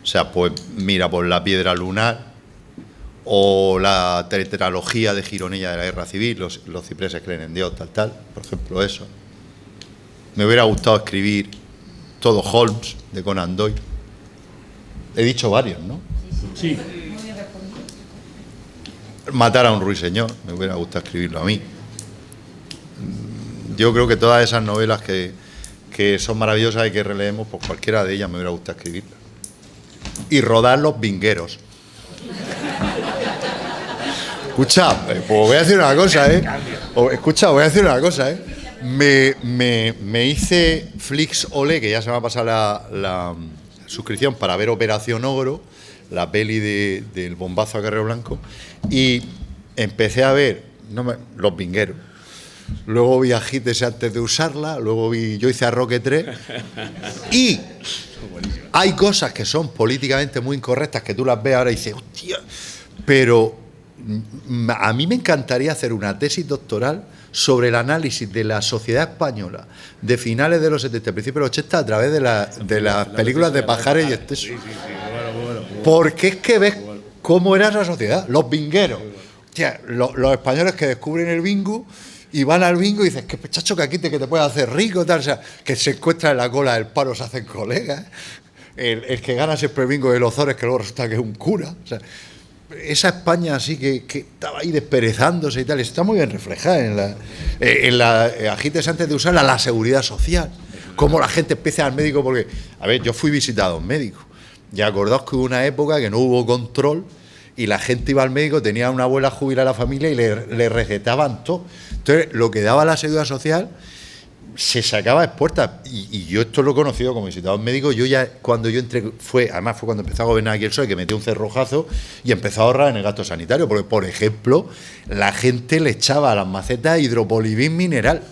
O sea, pues mira, por La piedra lunar, o la tetralogía de Gironella de la Guerra Civil, los cipreses creen en Dios, tal, por ejemplo, eso. Me hubiera gustado escribir todo Holmes, de Conan Doyle. He dicho varios, ¿no? Sí. Matar a un ruiseñor, me hubiera gustado escribirlo a mí. Yo creo que todas esas novelas que son maravillosas y que releemos, pues cualquiera de ellas me hubiera gustado escribirlas. Y rodar Los Vingueros. Escucha, pues voy a decir una cosa, Escucha, voy a decir una cosa, Me hice Flix Olé, que ya se me ha pasado la suscripción para ver Operación Ogro, la peli del bombazo a Carrero Blanco, y empecé a ver Los Vingueros. Luego vi Agítese antes de usarla, luego yo hice a Roque 3, y hay cosas que son políticamente muy incorrectas que tú las ves ahora y dices, hostia, pero a mí me encantaría hacer una tesis doctoral sobre el análisis de la sociedad española de finales de los 70, principios de los 80 a través de las películas de Pajares y Esteso. Porque es que ves cómo era esa sociedad, los vingueros. Hostia, los españoles que descubren el bingo y van al bingo y dices, qué pechacho que aquí que te puede hacer rico, tal, o sea, que se encuentran en la cola del paro, se hacen colegas. El que gana siempre el bingo de los Ozores, que luego resulta que es un cura. O sea, esa España así que estaba ahí desperezándose y tal, está muy bien reflejada en la Agítese antes de usarla, la seguridad social. Cómo la gente empieza al médico, porque, a ver, yo fui visitado a un médico. Y acordaos que hubo una época que no hubo control y la gente iba al médico, tenía una abuela jubilada a la familia y le recetaban todo. Entonces, lo que daba la seguridad social se sacaba de puertas. Y yo esto lo he conocido como visitador médico. Yo ya, cuando yo entré, además fue cuando empezó a gobernar aquí el PSOE, que metió un cerrojazo y empezó a ahorrar en el gasto sanitario. Porque, por ejemplo, la gente le echaba a las macetas hidropolibín mineral.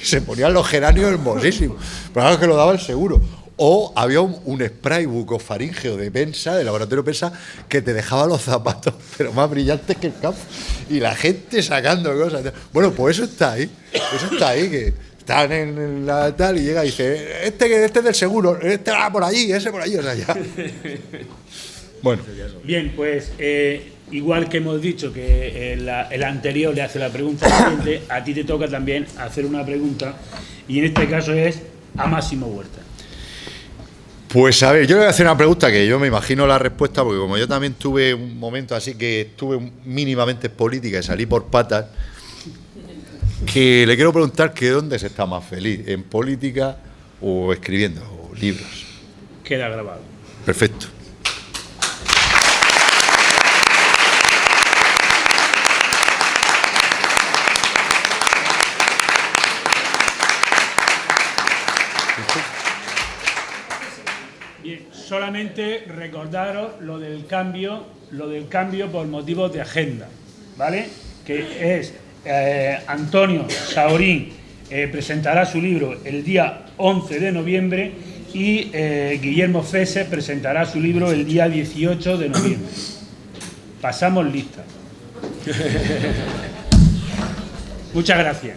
Se ponían los geranios hermosísimos. Pero claro que lo daba el seguro. O había un spray bucofaríngeo de Pensa, de laboratorio Pensa, que te dejaba los zapatos, pero más brillantes que el campo. Y la gente sacando cosas. Bueno, pues eso está ahí. Que están en la tal y llega y dice, este es del seguro, este va por allí, ese por allí, o sea, ya. Bueno. Bien, pues igual que hemos dicho que el anterior le hace la pregunta al siguiente, a ti te toca también hacer una pregunta, y en este caso es a Máximo Huerta. Pues a ver, yo le voy a hacer una pregunta que yo me imagino la respuesta, porque como yo también tuve un momento así que estuve mínimamente política y salí por patas, que le quiero preguntar que dónde se está más feliz, en política o escribiendo o libros. Queda grabado. Perfecto. Bien, solamente recordaros lo del cambio por motivos de agenda, ¿vale? Que es Antonio Saorín presentará su libro el día 11 de noviembre y Guillermo Fesser presentará su libro el día 18 de noviembre. Pasamos lista. Muchas gracias.